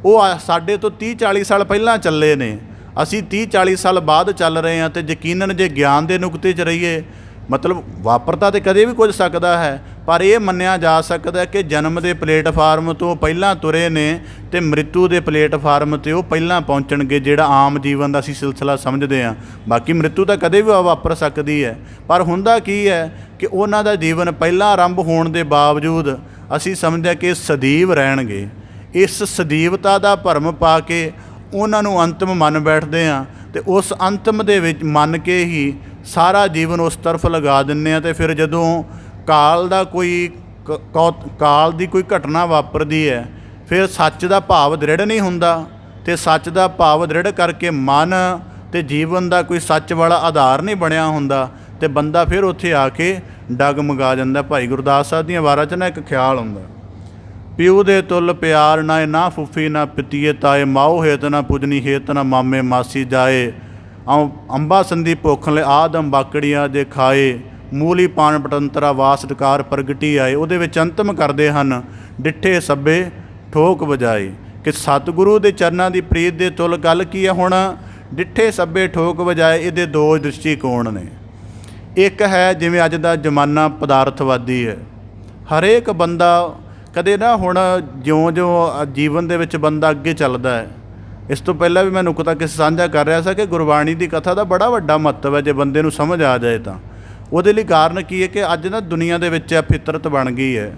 ਉਹ ਸਾਡੇ ਤੋਂ 30, 40 ਸਾਲ ਪਹਿਲਾਂ ਚੱਲੇ ਨੇ। ਅਸੀਂ 30, 40 ਸਾਲ ਬਾਅਦ ਚੱਲ ਰਹੇ ਹਾਂ। ਅਤੇ ਯਕੀਨਨ ਜੇ ਗਿਆਨ ਦੇ ਨੁਕਤੇ 'ਚ ਰਹੀਏ, ਮਤਲਬ ਵਾਪਰਤਾ ਤਾਂ ਕਦੇ ਵੀ ਕੁਝ ਸਕਦਾ ਹੈ, ਪਰ ਇਹ ਮੰਨਿਆ ਜਾ ਸਕਦਾ ਕਿ ਜਨਮ ਦੇ ਪਲੇਟਫਾਰਮ ਤੋਂ ਪਹਿਲਾਂ ਤੁਰੇ ਨੇ ਅਤੇ ਮ੍ਰਿਤੂ ਦੇ ਪਲੇਟਫਾਰਮ 'ਤੇ ਉਹ ਪਹਿਲਾਂ ਪਹੁੰਚਣਗੇ, ਜਿਹੜਾ ਆਮ ਜੀਵਨ ਦਾ ਅਸੀਂ ਸਿਲਸਿਲਾ ਸਮਝਦੇ ਹਾਂ। ਬਾਕੀ ਮ੍ਰਿਤੂ ਤਾਂ ਕਦੇ ਵੀ ਵਾਪਰ ਸਕਦੀ ਹੈ, ਪਰ ਹੁੰਦਾ ਕੀ ਹੈ ਕਿ ਉਹਨਾਂ ਦਾ ਜੀਵਨ ਪਹਿਲਾਂ ਆਰੰਭ ਹੋਣ ਦੇ ਬਾਵਜੂਦ ਅਸੀਂ ਸਮਝਿਆ ਕਿ ਸਦੀਵ ਰਹਿਣਗੇ। ਇਸ ਸਦੀਵਤਾ ਦਾ ਭਰਮ ਪਾ ਕੇ ਉਹਨਾਂ ਨੂੰ ਅੰਤਮ ਮੰਨ ਬੈਠਦੇ ਹਾਂ, ਅਤੇ ਉਸ ਅੰਤਮ ਦੇ ਵਿੱਚ ਮੰਨ ਕੇ ਹੀ ਸਾਰਾ ਜੀਵਨ ਉਸ ਤਰਫ ਲਗਾ ਦਿੰਦੇ ਹਾਂ। ਅਤੇ ਫਿਰ ਜਦੋਂ ਕਾਲ ਦੀ ਕੋਈ ਘਟਨਾ ਵਾਪਰਦੀ ਹੈ, ਫਿਰ ਸੱਚ ਦਾ ਭਾਵ ਦ੍ਰਿੜ ਨਹੀਂ ਹੁੰਦਾ। ਅਤੇ ਸੱਚ ਦਾ ਭਾਵ ਦ੍ਰਿੜ ਕਰਕੇ ਮਨ ਅਤੇ ਜੀਵਨ ਦਾ ਕੋਈ ਸੱਚ ਵਾਲਾ ਆਧਾਰ ਨਹੀਂ ਬਣਿਆ ਹੁੰਦਾ, ਅਤੇ ਬੰਦਾ ਫਿਰ ਉੱਥੇ ਆ ਕੇ ਡਗਮਗਾ ਜਾਂਦਾ। ਭਾਈ ਗੁਰਦਾਸ ਸਾਹਿਬ ਦੀਆਂ ਵਾਰਾਂ 'ਚ ਨਾ ਇੱਕ ਖਿਆਲ ਹੁੰਦਾ, ਪਿਓ ਦੇ ਤੁਲ ਪਿਆਰ ਨਾ ਫੁੱਫੀ ਨਾ ਪਿਤੀਏ ਤਾਏ, ਮਾਓ ਹੇਤ ਨਾ ਪੁਜਨੀ ਹੇਤ ਨਾ ਮਾਮੇ ਮਾਸੀ ਜਾਏ, ਅੰਬਾ ਸੰਦੀ ਭੁੱਖ ਲੈ ਆਦਮ ਬਾਕੜੀਆਂ ਦੇ ਖਾਏ, ਮੂਲੀ ਪਾਣ ਪਟੰਤਰਾ ਵਾਸ ਡਕਾਰ ਪ੍ਰਗਟੀ ਆਏ। ਉਹਦੇ ਵਿੱਚ ਅੰਤਮ ਕਰਦੇ ਹਨ, ਡਿੱਠੇ ਸੱਬੇ ਠੋਕ ਵਜਾਏ, ਕਿ ਸਤਿਗੁਰੂ ਦੇ ਚਰਨਾਂ ਦੀ ਪ੍ਰੀਤ ਦੇ ਤੁਲ ਗੱਲ ਕੀ ਹੈ? ਹੁਣ ਡਿੱਠੇ ਸੱਬੇ ਠੋਕ ਵਜਾਏ, ਇਹਦੇ ਦੋ ਦ੍ਰਿਸ਼ਟੀਕੋਣ ਨੇ। ਇੱਕ ਹੈ ਜਿਵੇਂ ਅੱਜ ਦਾ ਜ਼ਮਾਨਾ ਪਦਾਰਥਵਾਦੀ ਹੈ, ਹਰੇਕ ਬੰਦਾ ਕਦੇ ਨਾ, ਹੁਣ ਜਿਉਂ ਜੀਵਨ ਦੇ ਵਿੱਚ ਬੰਦਾ ਅੱਗੇ ਚੱਲਦਾ ਹੈ। ਇਸ ਤੋਂ ਪਹਿਲਾਂ ਵੀ ਮੈਂ ਨੁਕਤਾ ਕਿਸੇ ਸਾਂਝਾ ਕਰ ਰਿਹਾ ਸੀ ਕਿ ਗੁਰਬਾਣੀ ਦੀ ਕਥਾ ਦਾ ਬੜਾ ਵੱਡਾ ਮਹੱਤਵ ਹੈ ਜੇ ਬੰਦੇ ਨੂੰ ਸਮਝ ਆ ਜਾਏ ਤਾਂ। ਉਹਦੇ ਲਈ ਕਾਰਨ ਕੀ ਹੈ ਕਿ ਅੱਜ ਨਾ ਦੁਨੀਆ ਦੇ ਵਿੱਚ ਇਹ ਫਿਤਰਤ ਬਣ ਗਈ ਹੈ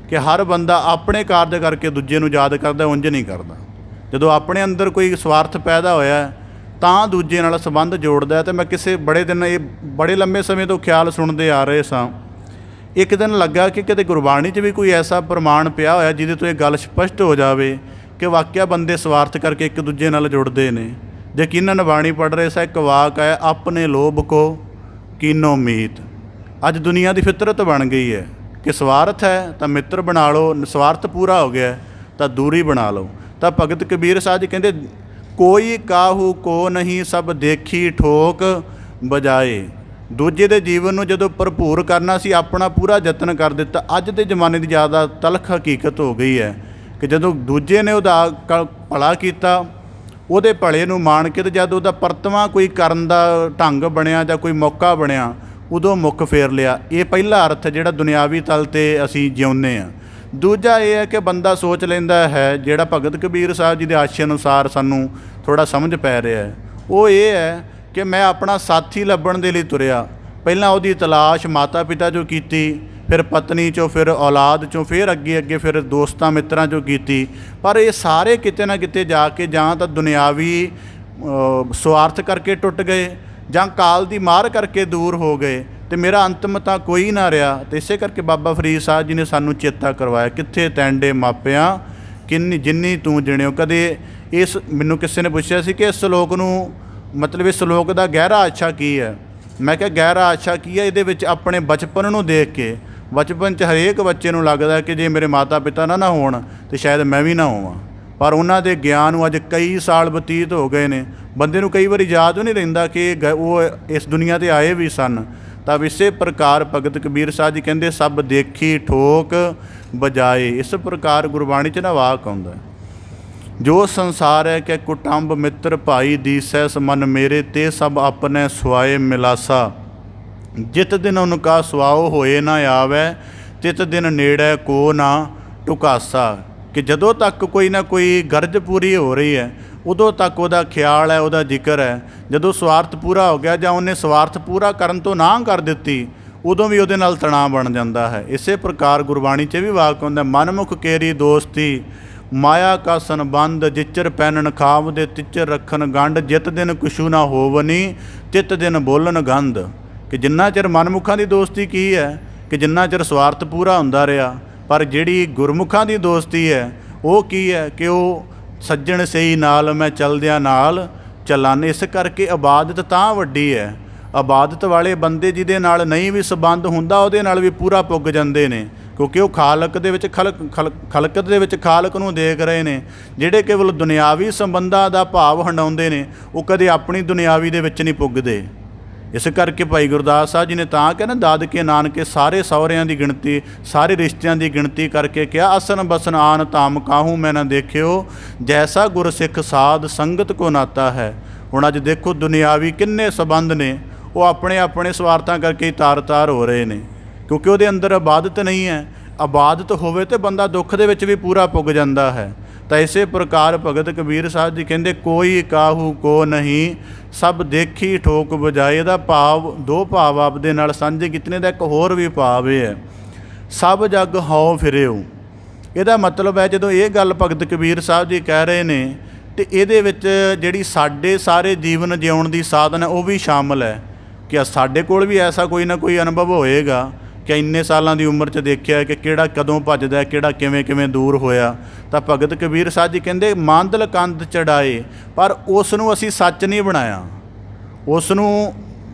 ਕਿ ਹਰ ਬੰਦਾ ਆਪਣੇ ਕਾਰਜ ਕਰਕੇ ਦੂਜੇ ਨੂੰ ਯਾਦ ਕਰਦਾ, ਉਂਝ ਨਹੀਂ ਕਰਦਾ। ਜਦੋਂ ਆਪਣੇ ਅੰਦਰ ਕੋਈ ਸਵਾਰਥ ਪੈਦਾ ਹੋਇਆ ਤਾਂ ਦੂਜੇ ਨਾਲ ਸੰਬੰਧ ਜੋੜਦਾ। ਅਤੇ ਮੈਂ ਕਿਸੇ ਬੜੇ ਲੰਬੇ ਸਮੇਂ ਤੋਂ ਖਿਆਲ ਸੁਣਦੇ ਆ ਰਹੇ ਸਾਂ। ਇੱਕ ਦਿਨ ਲੱਗਾ ਕਿ ਕਿਤੇ ਗੁਰਬਾਣੀ 'ਚ ਵੀ ਕੋਈ ਐਸਾ ਪ੍ਰਮਾਣ ਪਿਆ ਹੋਇਆ ਜਿਹਦੇ ਤੋਂ ਇਹ ਗੱਲ ਸਪਸ਼ਟ ਹੋ ਜਾਵੇ ਕਿ ਵਾਕਿਆ ਬੰਦੇ ਸਵਾਰਥ ਕਰਕੇ ਇੱਕ ਦੂਜੇ ਨਾਲ ਜੁੜਦੇ ਨੇ। ਯਕੀਨਨ ਬਾਣੀ ਪੜ੍ਹ ਰਹੇ ਸਾਂ, ਇੱਕ ਵਾਕ ਹੈ, ਆਪਣੇ ਲੋਭ ਕੋ ਕੀਨੋ ਮੀਤ। ਅੱਜ ਦੁਨੀਆ ਦੀ ਫਿਤਰਤ ਬਣ ਗਈ ਹੈ ਕਿ ਸਵਾਰਥ ਹੈ ਤਾਂ ਮਿੱਤਰ ਬਣਾ ਲਓ, ਸਵਾਰਥ ਪੂਰਾ ਹੋ ਗਿਆ ਤਾਂ ਦੂਰੀ ਬਣਾ ਲਓ। ਤਾਂ ਭਗਤ ਕਬੀਰ ਸਾਹਿਬ ਜੀ ਕਹਿੰਦੇ ਕੋਈ ਕਾਹੂ ਕੋ ਨਹੀਂ ਸਭ ਦੇਖੀ ਠੋਕ ਬਜਾਏ। ਦੂਜੇ ਦੇ ਜੀਵਨ ਨੂੰ ਜਦੋਂ ਭਰਪੂਰ ਕਰਨਾ ਸੀ ਆਪਣਾ ਪੂਰਾ ਯਤਨ ਕਰ ਦਿੱਤਾ। ਅੱਜ ਦੇ ਜ਼ਮਾਨੇ ਦੀ ਜ਼ਿਆਦਾ ਤਲਖ ਹਕੀਕਤ ਹੋ ਗਈ ਹੈ ਕਿ ਜਦੋਂ ਦੂਜੇ ਨੇ ਉਹਦਾ ਭਲਾ ਕੀਤਾ, ਉਹਦੇ ਭਲੇ ਨੂੰ ਮਾਣ ਕੇ, ਤੇ ਜਦ ਉਹਦਾ ਪਰਤਵਾਂ ਕੋਈ ਕਰਨ ਦਾ ਢੰਗ ਬਣਿਆ ਜਾਂ ਕੋਈ ਮੌਕਾ ਬਣਿਆ ਉਦੋਂ ਮੁੱਖ ਫੇਰ ਲਿਆ। ਇਹ ਪਹਿਲਾ ਅਰਥ ਜਿਹੜਾ ਦੁਨਿਆਵੀ ਤਲ 'ਤੇ ਅਸੀਂ ਜਿਉਂਦੇ ਹਾਂ। ਦੂਜਾ ਇਹ ਹੈ ਕਿ ਬੰਦਾ ਸੋਚ ਲੈਂਦਾ ਹੈ, ਜਿਹੜਾ ਭਗਤ ਕਬੀਰ ਸਾਹਿਬ ਜੀ ਦੇ ਆਸ਼ੇ ਅਨੁਸਾਰ ਸਾਨੂੰ ਥੋੜ੍ਹਾ ਸਮਝ ਪੈ ਰਿਹਾ ਹੈ, ਉਹ ਇਹ ਹੈ ਕਿ ਮੈਂ ਆਪਣਾ ਸਾਥੀ ਲੱਭਣ ਦੇ ਲਈ ਤੁਰਿਆ। ਪਹਿਲਾਂ ਉਹਦੀ ਤਲਾਸ਼ ਮਾਤਾ ਪਿਤਾ 'ਚੋਂ ਕੀਤੀ, ਫਿਰ ਪਤਨੀ 'ਚੋਂ, ਫਿਰ ਔਲਾਦ 'ਚੋਂ, ਫਿਰ ਅੱਗੇ ਫਿਰ ਦੋਸਤਾਂ ਮਿੱਤਰਾਂ 'ਚੋਂ ਕੀਤੀ। ਪਰ ਇਹ ਸਾਰੇ ਕਿਤੇ ਨਾ ਕਿਤੇ ਜਾ ਕੇ ਜਾਂ ਤਾਂ ਦੁਨਿਆਵੀ ਸਵਾਰਥ ਕਰਕੇ ਟੁੱਟ ਗਏ ਜਾਂ ਕਾਲ ਦੀ ਮਾਰ ਕਰਕੇ ਦੂਰ ਹੋ ਗਏ, ਅਤੇ ਮੇਰਾ ਅੰਤਮ ਤਾਂ ਕੋਈ ਨਾ ਰਿਹਾ। ਅਤੇ ਇਸੇ ਕਰਕੇ ਬਾਬਾ ਫਰੀਦ ਸਾਹਿਬ ਜੀ ਨੇ ਸਾਨੂੰ ਚੇਤਾ ਕਰਵਾਇਆ, ਕਿੱਥੇ ਤੈਂਡੇ ਮਾਪਿਆਂ ਕਿੰਨੀ ਜਿੰਨੀ ਤੂੰ ਜਿਣਿਓ। ਕਦੇ ਇਸ ਮੈਨੂੰ ਕਿਸੇ ਨੇ ਪੁੱਛਿਆ ਸੀ ਕਿ ਇਸ ਸ਼ਲੋਕ ਨੂੰ ਮਤਲਬ ਇਸ ਸ਼ਲੋਕ ਦਾ ਗਹਿਰਾ ਆਸ਼ਾ ਕੀ ਹੈ। ਮੈਂ ਕਿਹਾ ਗਹਿਰਾ ਆਸ਼ਾ ਕੀ ਹੈ, ਇਹਦੇ ਵਿੱਚ ਆਪਣੇ ਬਚਪਨ ਨੂੰ ਦੇਖ ਕੇ, ਬਚਪਨ 'ਚ ਹਰੇਕ ਬੱਚੇ ਨੂੰ ਲੱਗਦਾ ਕਿ ਜੇ ਮੇਰੇ ਮਾਤਾ ਪਿਤਾ ਨਾ ਹੋਣ ਤਾਂ ਸ਼ਾਇਦ ਮੈਂ ਵੀ ਨਾ ਹੋਵਾਂ। ਪਰ ਉਹਨਾਂ ਦੇ ਗਿਆਨ ਨੂੰ ਅੱਜ ਕਈ ਸਾਲ ਬਤੀਤ ਹੋ ਗਏ ਨੇ, ਬੰਦੇ ਨੂੰ ਕਈ ਵਾਰੀ ਯਾਦ ਵੀ ਨਹੀਂ ਰਹਿੰਦਾ ਕਿ ਉਹ ਇਸ ਦੁਨੀਆ 'ਤੇ ਆਏ ਵੀ ਸਨ। ਤਾਂ ਇਸੇ ਪ੍ਰਕਾਰ ਭਗਤ ਕਬੀਰ ਸਾਹਿਬ ਜੀ ਕਹਿੰਦੇ ਸਭ ਦੇਖੀ ਠੋਕ ਬਜਾਏ। ਇਸ ਪ੍ਰਕਾਰ ਗੁਰਬਾਣੀ 'ਚ ਨਾ ਵਾਕ ਆਉਂਦਾ, ਜੋ ਸੰਸਾਰ ਹੈ ਕਿ ਕੁਟੰਬ ਮਿੱਤਰ ਭਾਈ ਦੀਸੈ ਸਮਨ ਮੇਰੇ, ਤੇ ਸਭ ਆਪਣੇ ਸੁਆਏ ਮਿਲਾਸਾ। ਜਿਤ ਦਿਨ ਉਨਕਾ ਸੁਆਓ ਹੋਏ ਨਾ ਆਵੈ, ਤਿਤ ਦਿਨ ਨੇੜੇ ਕੋ ਨਾ ਟੁਕਾਸਾ। ਕਿ ਜਦੋਂ ਤੱਕ ਕੋਈ ਨਾ ਕੋਈ ਗਰਜ ਪੂਰੀ ਹੋ ਰਹੀ ਹੈ ਉਦੋਂ ਤੱਕ ਉਹਦਾ ਖਿਆਲ ਹੈ, ਉਹਦਾ ਜ਼ਿਕਰ ਹੈ। ਜਦੋਂ ਸਵਾਰਥ ਪੂਰਾ ਹੋ ਗਿਆ ਜਾਂ ਉਹਨੇ ਸਵਾਰਥ ਪੂਰਾ ਕਰਨ ਤੋਂ ਨਾਂਹ ਕਰ ਦਿੱਤੀ, ਉਦੋਂ ਵੀ ਉਹਦੇ ਨਾਲ ਤਣਾਅ ਬਣ ਜਾਂਦਾ ਹੈ। ਇਸੇ ਪ੍ਰਕਾਰ ਗੁਰਬਾਣੀ 'ਚ ਵੀ ਵਾਕ ਹੁੰਦਾ, ਮਨਮੁਖ ਕੇਰੀ ਦੋਸਤੀ ਮਾਇਆ ਕਾ ਸੰਬੰਧ, ਜਿਚਰ ਪੈਨਣ ਖਾਵ ਦੇ ਤਿਚਰ ਰੱਖਣ ਗੰਢ, ਜਿਤ ਦਿਨ ਕੁਛੂ ਨਾ ਹੋਵਨੀ ਤਿਤ ਦਿਨ ਬੋਲਣ ਗੰਧ। ਕਿ ਜਿੰਨਾ ਚਿਰ ਮਨਮੁਖਾਂ ਦੀ ਦੋਸਤੀ ਕੀ ਹੈ ਕਿ ਜਿੰਨਾ ਚਿਰ ਸਵਾਰਥ ਪੂਰਾ ਹੁੰਦਾ ਰਿਹਾ, ਪਰ ਜਿਹੜੀ ਗੁਰਮੁਖਾਂ ਦੀ ਦੋਸਤੀ ਹੈ ਉਹ ਕੀ ਹੈ ਕਿ ਉਹ ਸੱਜਣ ਸਹੀ ਨਾਲ ਮੈਂ ਚਲਦਿਆਂ ਨਾਲ ਚੱਲਾਨ। ਇਸ ਕਰਕੇ ਇਬਾਦਤ ਤਾਂ ਵੱਡੀ ਹੈ। ਇਬਾਦਤ ਵਾਲੇ ਬੰਦੇ ਜਿਹਦੇ ਨਾਲ ਨਹੀਂ ਵੀ ਸੰਬੰਧ ਹੁੰਦਾ ਉਹਦੇ ਨਾਲ ਵੀ ਪੂਰਾ ਪੁੱਗ ਜਾਂਦੇ ਨੇ, ਕਿਉਂਕਿ ਉਹ ਖਾਲਕ ਦੇ ਵਿੱਚ ਖਲਕਤ ਦੇ ਵਿੱਚ ਖਾਲਕ ਨੂੰ ਦੇਖ ਰਹੇ ਨੇ। ਜਿਹੜੇ ਕੇਵਲ ਦੁਨਿਆਵੀ ਸੰਬੰਧਾਂ ਦਾ ਭਾਵ ਹੰਡਾਉਂਦੇ ਨੇ ਉਹ ਕਦੇ ਆਪਣੀ ਦੁਨਿਆਵੀ ਦੇ ਵਿੱਚ ਨਹੀਂ ਪੁੱਗਦੇ। ਇਸ ਕਰਕੇ ਭਾਈ ਗੁਰਦਾਸ ਸਾਹਿਬ ਜੀ ਨੇ ਤਾਂ ਕਿਹਾ ਨਾ, ਦਾਦਕੇ ਨਾਨਕੇ ਸਾਰੇ ਸਹੁਰਿਆਂ ਦੀ ਗਿਣਤੀ, ਸਾਰੇ ਰਿਸ਼ਤਿਆਂ ਦੀ ਗਿਣਤੀ ਕਰਕੇ ਕਿਹਾ, ਅਸਨ ਬਸਨ ਆਨ ਧਾਮ ਕਾਹੂ ਮੈਂ ਨਾ ਦੇਖਿਓ, ਜੈਸਾ ਗੁਰਸਿੱਖ ਸਾਧ ਸੰਗਤ ਕੋ ਨਾਤਾ ਹੈ। ਹੁਣ ਅੱਜ ਦੇਖੋ ਦੁਨਿਆਵੀ ਕਿੰਨੇ ਸੰਬੰਧ ਨੇ, ਉਹ ਆਪਣੇ ਆਪਣੇ ਸਵਾਰਥਾਂ ਕਰਕੇ ਹੀ ਤਾਰ ਹੋ ਰਹੇ ਨੇ, ਕਿਉਂਕਿ ਉਹਦੇ ਅੰਦਰ ਇਬਾਦਤ ਨਹੀਂ ਹੈ। ਇਬਾਦਤ ਹੋਵੇ ਤਾਂ ਬੰਦਾ ਦੁੱਖ ਦੇ ਵਿੱਚ ਵੀ ਪੂਰਾ ਪੁੱਗ ਜਾਂਦਾ ਹੈ। ਤਾਂ ਇਸੇ ਪ੍ਰਕਾਰ ਭਗਤ ਕਬੀਰ ਸਾਹਿਬ ਜੀ ਕਹਿੰਦੇ ਕੋਈ ਕਾਹੂ ਕੋ ਨਹੀਂ ਸਭ ਦੇਖੀ ਠੋਕ ਬਜਾਏ। ਇਹਦਾ ਭਾਵ ਦੋ ਭਾਵ ਆਪਦੇ ਨਾਲ ਸਾਂਝੇ ਕੀਤੇ ਨੇ। ਦਾ ਇੱਕ ਹੋਰ ਵੀ ਭਾਵ ਇਹ ਹੈ, ਸਭ ਜਗ ਹਉ ਫਿਰਿਓ। ਇਹਦਾ ਮਤਲਬ ਹੈ ਜਦੋਂ ਇਹ ਗੱਲ ਭਗਤ ਕਬੀਰ ਸਾਹਿਬ ਜੀ ਕਹਿ ਰਹੇ ਨੇ ਤੇ ਇਹਦੇ ਵਿੱਚ ਜਿਹੜੀ ਸਾਡੇ ਸਾਰੇ ਜੀਵਨ ਜਿਉਣ ਦੀ ਸਾਧਨ ਹੈ ਉਹ ਵੀ ਸ਼ਾਮਲ ਹੈ। ਕਿ ਸਾਡੇ ਕੋਲ ਵੀ ਐਸਾ ਕੋਈ ਨਾ ਕੋਈ ਅਨੁਭਵ ਹੋਏਗਾ ਕਿ ਇੰਨੇ ਸਾਲਾਂ ਦੀ ਉਮਰ 'ਚ ਦੇਖਿਆ ਕਿ ਕਿਹੜਾ ਕਦੋਂ ਭੱਜਦਾ, ਕਿਹੜਾ ਕਿਵੇਂ ਦੂਰ ਹੋਇਆ। ਤਾਂ ਭਗਤ ਕਬੀਰ ਸਾਹਿਬ ਜੀ ਕਹਿੰਦੇ ਮਾਂਦਲ ਕੰਧ ਚੜਾਏ, ਪਰ ਉਸ ਨੂੰ ਅਸੀਂ ਸੱਚ ਨਹੀਂ ਬਣਾਇਆ। ਉਸ ਨੂੰ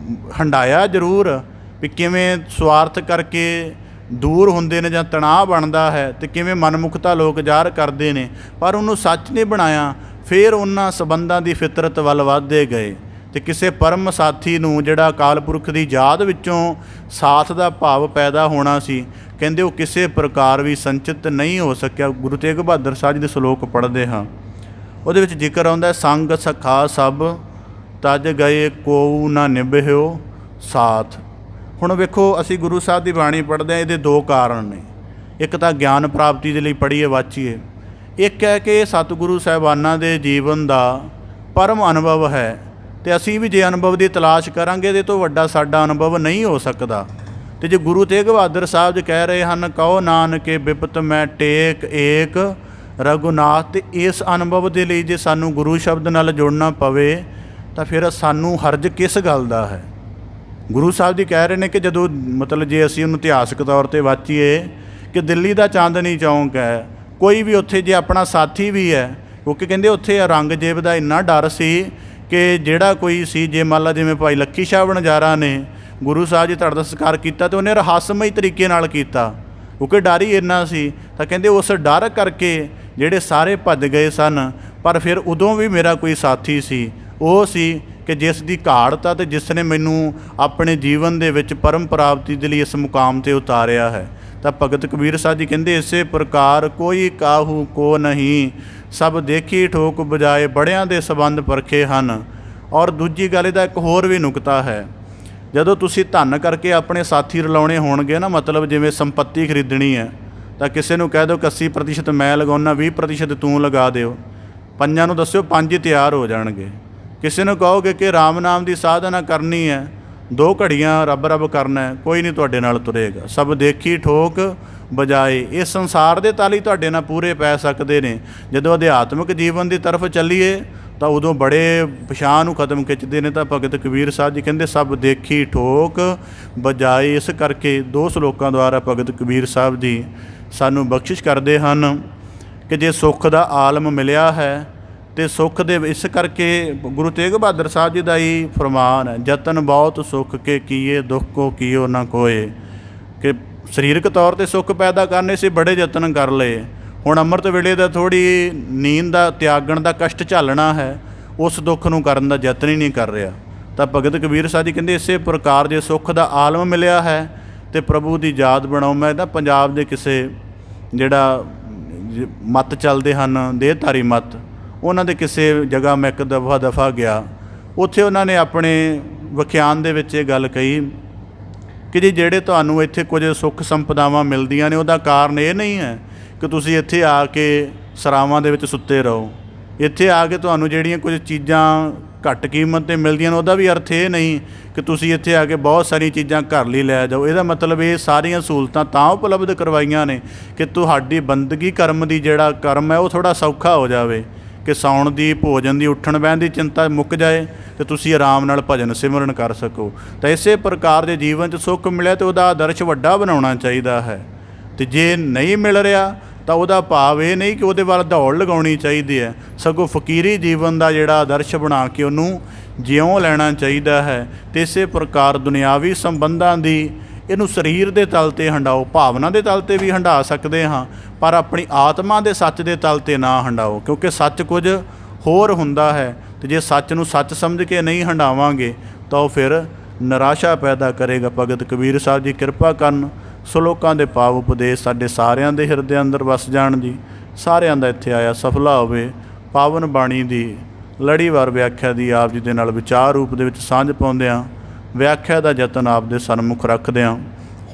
ਹੰਡਾਇਆ ਜ਼ਰੂਰ ਵੀ ਕਿਵੇਂ ਸਵਾਰਥ ਕਰਕੇ ਦੂਰ ਹੁੰਦੇ ਨੇ ਜਾਂ ਤਣਾਅ ਬਣਦਾ ਹੈ ਅਤੇ ਕਿਵੇਂ ਮਨਮੁਖਤਾ ਲੋਕ ਜ਼ਾਹਰ ਕਰਦੇ ਨੇ, ਪਰ ਉਹਨੂੰ ਸੱਚ ਨਹੀਂ ਬਣਾਇਆ। ਫਿਰ ਉਹਨਾਂ ਸੰਬੰਧਾਂ ਦੀ ਫਿਤਰਤ ਵੱਲ ਵੱਧਦੇ ਗਏ ਅਤੇ ਕਿਸੇ ਪਰਮ ਸਾਥੀ ਨੂੰ ਜਿਹੜਾ ਅਕਾਲ ਪੁਰਖ ਦੀ ਯਾਦ ਵਿੱਚੋਂ ਸਾਥ ਦਾ ਭਾਵ ਪੈਦਾ ਹੋਣਾ ਸੀ, ਕਹਿੰਦੇ ਉਹ ਕਿਸੇ ਪ੍ਰਕਾਰ ਵੀ ਸੰਚਿਤ ਨਹੀਂ ਹੋ ਸਕਿਆ। ਗੁਰੂ ਤੇਗ ਬਹਾਦਰ ਸਾਹਿਬ ਜੀ ਦੇ ਸ਼ਲੋਕ ਪੜ੍ਹਦੇ ਹਾਂ, ਉਹਦੇ ਵਿੱਚ ਜ਼ਿਕਰ ਆਉਂਦਾ, ਸੰਗ ਸਖਾ ਸਭ ਤਜ ਗਏ ਕੋਊ ਨਾ ਨਿਭਿਓ ਸਾਥ। ਹੁਣ ਵੇਖੋ ਅਸੀਂ ਗੁਰੂ ਸਾਹਿਬ ਦੀ ਬਾਣੀ ਪੜ੍ਹਦੇ ਹਾਂ, ਇਹਦੇ ਦੋ ਕਾਰਨ ਨੇ। ਇੱਕ ਤਾਂ ਗਿਆਨ ਪ੍ਰਾਪਤੀ ਦੇ ਲਈ ਪੜ੍ਹੀਏ ਵਾਚੀਏ, ਇੱਕ ਹੈ ਕਿ ਸਤਿਗੁਰੂ ਸਾਹਿਬਾਨਾਂ ਦੇ ਜੀਵਨ ਦਾ ਪਰਮ ਅਨੁਭਵ ਹੈ ਅਤੇ ਅਸੀਂ ਵੀ ਜੇ ਅਨੁਭਵ ਦੀ ਤਲਾਸ਼ ਕਰਾਂਗੇ ਇਹਦੇ ਤੋਂ ਵੱਡਾ ਸਾਡਾ ਅਨੁਭਵ ਨਹੀਂ ਹੋ ਸਕਦਾ। ਅਤੇ ਜੇ ਗੁਰੂ ਤੇਗ ਬਹਾਦਰ ਸਾਹਿਬ ਜੀ ਕਹਿ ਰਹੇ ਹਨ, ਕਹੋ ਨਾਨਕੇ ਬਿਪਤ ਮੈਂ ਟੇਕ ਏਕ ਰਘੁਨਾਥ, ਅਤੇ ਇਸ ਅਨੁਭਵ ਦੇ ਲਈ ਜੇ ਸਾਨੂੰ ਗੁਰੂ ਸ਼ਬਦ ਨਾਲ ਜੁੜਨਾ ਪਵੇ ਤਾਂ ਫਿਰ ਸਾਨੂੰ ਹਰਜ ਕਿਸ ਗੱਲ ਦਾ ਹੈ। ਗੁਰੂ ਸਾਹਿਬ ਜੀ ਕਹਿ ਰਹੇ ਨੇ ਕਿ ਜਦੋਂ ਮਤਲਬ ਜੇ ਅਸੀਂ ਉਹਨੂੰ ਇਤਿਹਾਸਕ ਤੌਰ 'ਤੇ ਵਾਚੀਏ ਕਿ ਦਿੱਲੀ ਦਾ ਚਾਂਦਨੀ ਚੌਂਕ ਹੈ, ਕੋਈ ਵੀ ਉੱਥੇ ਜੇ ਆਪਣਾ ਸਾਥੀ ਵੀ ਹੈ, ਕਿਉਂਕਿ ਕਹਿੰਦੇ ਉੱਥੇ ਔਰੰਗਜ਼ੇਬ ਦਾ ਇੰਨਾ ਡਰ ਸੀ ਕਿ ਜਿਹੜਾ ਕੋਈ ਸੀ, ਜੇ ਮੰਨ ਲਾ ਜਿਵੇਂ ਭਾਈ ਲੱਖੀ ਸ਼ਾਹ ਵਣਜਾਰਾ ਨੇ ਗੁਰੂ ਸਾਹਿਬ ਜੀ ਤੁਹਾਡਾ ਸਤਿਕਾਰ ਕੀਤਾ ਅਤੇ ਉਹਨੇ ਰਹੱਸਮਈ ਤਰੀਕੇ ਨਾਲ ਕੀਤਾ, ਕਿਉਂਕਿ ਡਰ ਹੀ ਇੰਨਾ ਸੀ। ਤਾਂ ਕਹਿੰਦੇ ਉਸ ਡਰ ਕਰਕੇ ਜਿਹੜੇ ਸਾਰੇ ਭੱਜ ਗਏ ਸਨ। ਪਰ ਫਿਰ ਉਦੋਂ ਵੀ ਮੇਰਾ ਕੋਈ ਸਾਥੀ ਸੀ, ਉਹ ਸੀ ਕਿ ਜਿਸ ਦੀ ਘਾੜਤ ਆ ਅਤੇ ਜਿਸ ਨੇ ਮੈਨੂੰ ਆਪਣੇ ਜੀਵਨ ਦੇ ਵਿੱਚ ਪਰਮ ਪ੍ਰਾਪਤੀ ਦੇ ਲਈ ਇਸ ਮੁਕਾਮ 'ਤੇ ਉਤਾਰਿਆ ਹੈ। ਤਾਂ ਭਗਤ ਕਬੀਰ ਸਾਹਿਬ ਜੀ ਕਹਿੰਦੇ, ਇਸੇ ਪ੍ਰਕਾਰ ਕੋਈ ਕਾਹੂ ਕੋ ਨਹੀਂ, ਸਭ ਦੇਖੀ ਠੋਕ ਬਜਾਏ, ਬੜਿਆਂ ਦੇ ਸੰਬੰਧ ਪਰਖੇ ਹਨ। ਔਰ ਦੂਜੀ ਗੱਲ ਇਹਦਾ ਇੱਕ ਹੋਰ ਵੀ ਨੁਕਤਾ ਹੈ, ਜਦੋਂ ਤੁਸੀਂ ਧਨ ਕਰਕੇ ਆਪਣੇ ਸਾਥੀ ਰਲਾਉਣੇ ਹੋਣਗੇ ਨਾ, ਮਤਲਬ ਜਿਵੇਂ ਸੰਪੱਤੀ ਖਰੀਦਣੀ ਹੈ, ਤਾਂ ਕਿਸੇ ਨੂੰ ਕਹਿ ਦਿਓ ਕਿ 80% ਮੈਂ ਲਗਾਉਣਾ, 20% ਤੂੰ ਲਗਾ ਦਿਓ, ਪੰਜਾਂ ਨੂੰ ਦੱਸਿਓ 5 ਹੀ ਤਿਆਰ ਹੋ ਜਾਣਗੇ। ਕਿਸੇ ਨੂੰ ਕਹੋਗੇ ਕਿ ਰਾਮ ਨਾਮ ਦੀ ਸਾਧਨਾ ਕਰਨੀ ਹੈ, 2 ਘੜੀਆਂ ਰੱਬ ਰੱਬ ਕਰਨਾ ਹੈ, ਕੋਈ ਨਹੀਂ ਤੁਹਾਡੇ ਨਾਲ ਤੁਰੇਗਾ। ਸਭ ਦੇਖੀ ਠੋਕ ਬਜਾਏ, ਇਸ ਸੰਸਾਰ ਦੇ ਤਾਲੀ ਤੁਹਾਡੇ ਨਾਲ ਪੂਰੇ ਪੈ ਸਕਦੇ ਨੇ। ਜਦੋਂ ਅਧਿਆਤਮਿਕ ਜੀਵਨ ਦੀ ਤਰਫ ਚੱਲੀਏ ਤਾਂ ਉਦੋਂ ਬੜੇ ਪਛਾਣ ਨੂੰ ਖਤਮ ਖਿੱਚਦੇ ਨੇ। ਤਾਂ ਭਗਤ ਕਬੀਰ ਸਾਹਿਬ ਜੀ ਕਹਿੰਦੇ, ਸਭ ਦੇਖੀ ਠੋਕ ਬਜਾਏ। ਇਸ ਕਰਕੇ 2 ਸ਼ਲੋਕਾਂ ਦੁਆਰਾ ਭਗਤ ਕਬੀਰ ਸਾਹਿਬ ਜੀ ਸਾਨੂੰ ਬਖਸ਼ਿਸ਼ ਕਰਦੇ ਹਨ ਕਿ ਜੇ ਸੁੱਖ ਦਾ ਆਲਮ ਮਿਲਿਆ ਹੈ ਅਤੇ ਸੁੱਖ ਦੇ ਇਸ ਕਰਕੇ ਗੁਰੂ ਤੇਗ ਬਹਾਦਰ ਸਾਹਿਬ ਜੀ ਦਾ ਹੀ ਫਰਮਾਨ ਹੈ, ਯਤਨ ਬਹੁਤ ਸੁੱਖ ਕੇ ਕੀਏ, ਦੁੱਖ ਕੋ ਕੀਓ ਨਾ ਕੋਏ। ਕਿ ਸਰੀਰਕ ਤੌਰ 'ਤੇ ਸੁੱਖ ਪੈਦਾ ਕਰਨੇ ਸੀ, ਬੜੇ ਯਤਨ ਕਰ ਲਏ। ਹੁਣ ਅੰਮ੍ਰਿਤ ਵੇਲੇ ਦਾ ਥੋੜ੍ਹੀ ਨੀਂਦ ਦਾ ਤਿਆਗਣ ਦਾ ਕਸ਼ਟ ਝੱਲਣਾ ਹੈ, ਉਸ ਦੁੱਖ ਨੂੰ ਕਰਨ ਦਾ ਯਤਨ ਹੀ ਨਹੀਂ ਕਰ ਰਿਹਾ। ਤਾਂ ਭਗਤ ਕਬੀਰ ਸਾਹਿਬ ਜੀ ਕਹਿੰਦੇ, ਇਸੇ ਪ੍ਰਕਾਰ ਜੇ ਸੁੱਖ ਦਾ ਆਲਮ ਮਿਲਿਆ ਹੈ ਅਤੇ ਪ੍ਰਭੂ ਦੀ ਯਾਦ ਬਣਾਓ। ਮੈਂ ਤਾਂ ਪੰਜਾਬ ਦੇ ਕਿਸੇ ਜਿਹੜਾ ਮੱਤ ਚੱਲਦੇ ਹਨ, ਦੇਹਧਾਰੀ ਮੱਤ, ਉਹਨਾਂ ਦੇ ਕਿਸੇ ਜਗ੍ਹਾ ਮੈਂ ਇੱਕ ਦਫਾ ਗਿਆ। ਉੱਥੇ ਉਹਨਾਂ ਨੇ ਆਪਣੇ ਵਿਖਿਆਨ ਦੇ ਵਿੱਚ ਇਹ ਗੱਲ ਕਹੀ ਕਿ ਜੀ ਜਿਹੜੇ ਤੁਹਾਨੂੰ ਇੱਥੇ ਕੁਝ ਸੁੱਖ ਸੰਪਦਾਵਾਂ ਮਿਲਦੀਆਂ ਨੇ, ਉਹਦਾ ਕਾਰਨ ਇਹ ਨਹੀਂ ਹੈ ਕਿ ਤੁਸੀਂ ਇੱਥੇ ਆ ਕੇ ਸਰਾਵਾਂ ਦੇ ਵਿੱਚ ਸੁੱਤੇ ਰਹੋ। ਇੱਥੇ ਆ ਕੇ ਤੁਹਾਨੂੰ ਜਿਹੜੀਆਂ ਕੁਝ ਚੀਜ਼ਾਂ ਘੱਟ ਕੀਮਤ 'ਤੇ ਮਿਲਦੀਆਂ ਨੇ, ਉਹਦਾ ਵੀ ਅਰਥ ਇਹ ਨਹੀਂ ਕਿ ਤੁਸੀਂ ਇੱਥੇ ਆ ਕੇ ਬਹੁਤ ਸਾਰੀਆਂ ਚੀਜ਼ਾਂ ਘਰ ਲਈ ਲੈ ਜਾਓ। ਇਹਦਾ ਮਤਲਬ ਇਹ ਸਾਰੀਆਂ ਸਹੂਲਤਾਂ ਤਾਂ ਉਪਲਬਧ ਕਰਵਾਈਆਂ ਨੇ ਕਿ ਤੁਹਾਡੀ ਬੰਦਗੀ ਕਰਮ ਦੀ ਜਿਹੜਾ ਕਰਮ ਹੈ ਉਹ ਥੋੜ੍ਹਾ ਸੌਖਾ ਹੋ ਜਾਵੇ, ਕਿ ਸੌਣ ਦੀ, ਭੋਜਨ ਦੀ, ਉੱਠਣ ਬਹਿਣ ਦੀ ਚਿੰਤਾ ਮੁੱਕ ਜਾਏ ਅਤੇ ਤੁਸੀਂ ਆਰਾਮ ਨਾਲ ਭਜਨ ਸਿਮਰਨ ਕਰ ਸਕੋ। ਤਾਂ ਇਸੇ ਪ੍ਰਕਾਰ ਦੇ ਜੀਵਨ 'ਚ ਸੁੱਖ ਮਿਲਿਆ ਅਤੇ ਉਹਦਾ ਆਦਰਸ਼ ਵੱਡਾ ਬਣਾਉਣਾ ਚਾਹੀਦਾ ਹੈ। ਅਤੇ ਜੇ ਨਹੀਂ ਮਿਲ ਰਿਹਾ ਤਾਂ ਉਹਦਾ ਭਾਵ ਇਹ ਨਹੀਂ ਕਿ ਉਹਦੇ ਵੱਲ ਦੌੜ ਲਗਾਉਣੀ ਚਾਹੀਦੀ ਹੈ, ਸਗੋਂ ਫਕੀਰੀ ਜੀਵਨ ਦਾ ਜਿਹੜਾ ਆਦਰਸ਼ ਬਣਾ ਕੇ ਉਹਨੂੰ ਜਿਉਂ ਲੈਣਾ ਚਾਹੀਦਾ ਹੈ। ਅਤੇ ਇਸੇ ਪ੍ਰਕਾਰ ਦੁਨਿਆਵੀ ਸੰਬੰਧਾਂ ਦੀ ਇਹਨੂੰ ਸਰੀਰ ਦੇ ਤਲ 'ਤੇ ਹੰਡਾਓ, ਭਾਵਨਾ ਦੇ ਤਲ 'ਤੇ ਵੀ ਹੰਡਾ ਸਕਦੇ ਹਾਂ, ਪਰ ਆਪਣੀ ਆਤਮਾ ਦੇ ਸੱਚ ਦੇ ਤਲ 'ਤੇ ਨਾ ਹੰਡਾਓ, ਕਿਉਂਕਿ ਸੱਚ ਕੁਝ ਹੋਰ ਹੁੰਦਾ ਹੈ। ਅਤੇ ਜੇ ਸੱਚ ਨੂੰ ਸੱਚ ਸਮਝ ਕੇ ਨਹੀਂ ਹੰਡਾਵਾਂਗੇ ਤਾਂ ਉਹ ਫਿਰ ਨਿਰਾਸ਼ਾ ਪੈਦਾ ਕਰੇਗਾ। ਭਗਤ ਕਬੀਰ ਸਾਹਿਬ ਜੀ ਕਿਰਪਾ ਕਰਨ, ਸ਼ਲੋਕਾਂ ਦੇ ਭਾਵ ਉਪਦੇਸ਼ ਸਾਡੇ ਸਾਰਿਆਂ ਦੇ ਹਿਰਦੇ ਅੰਦਰ ਵਸ ਜਾਣ ਜੀ। ਸਾਰਿਆਂ ਦਾ ਇੱਥੇ ਆਇਆ ਸਫਲਾ ਹੋਵੇ। ਪਾਵਨ ਬਾਣੀ ਦੀ ਲੜੀਵਾਰ ਵਿਆਖਿਆ ਦੀ ਆਪ ਜੀ ਦੇ ਨਾਲ ਵਿਚਾਰ ਰੂਪ ਦੇ ਵਿੱਚ ਸਾਂਝ ਪਾਉਂਦਿਆਂ, ਵਿਆਖਿਆ ਦਾ ਯਤਨ ਆਪ ਦੇ ਸਨਮੁਖ ਰੱਖਦਿਆਂ,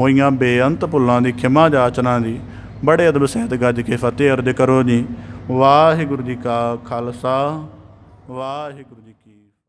ਹੋਈਆਂ ਬੇਅੰਤ ਭੁੱਲਾਂ ਦੀ ਖਿਮਾ ਜਾਚਨਾ ਜੀ। ਬੜੇ ਅਦਬ ਸਹਿਤ ਗੱਜ ਕੇ ਫਤਿਹ ਅਰਜ਼ ਕਰੋ ਜੀ। ਵਾਹਿਗੁਰੂ ਜੀ ਕਾ ਖਾਲਸਾ, ਵਾਹਿਗੁਰੂ ਜੀ ਕੀ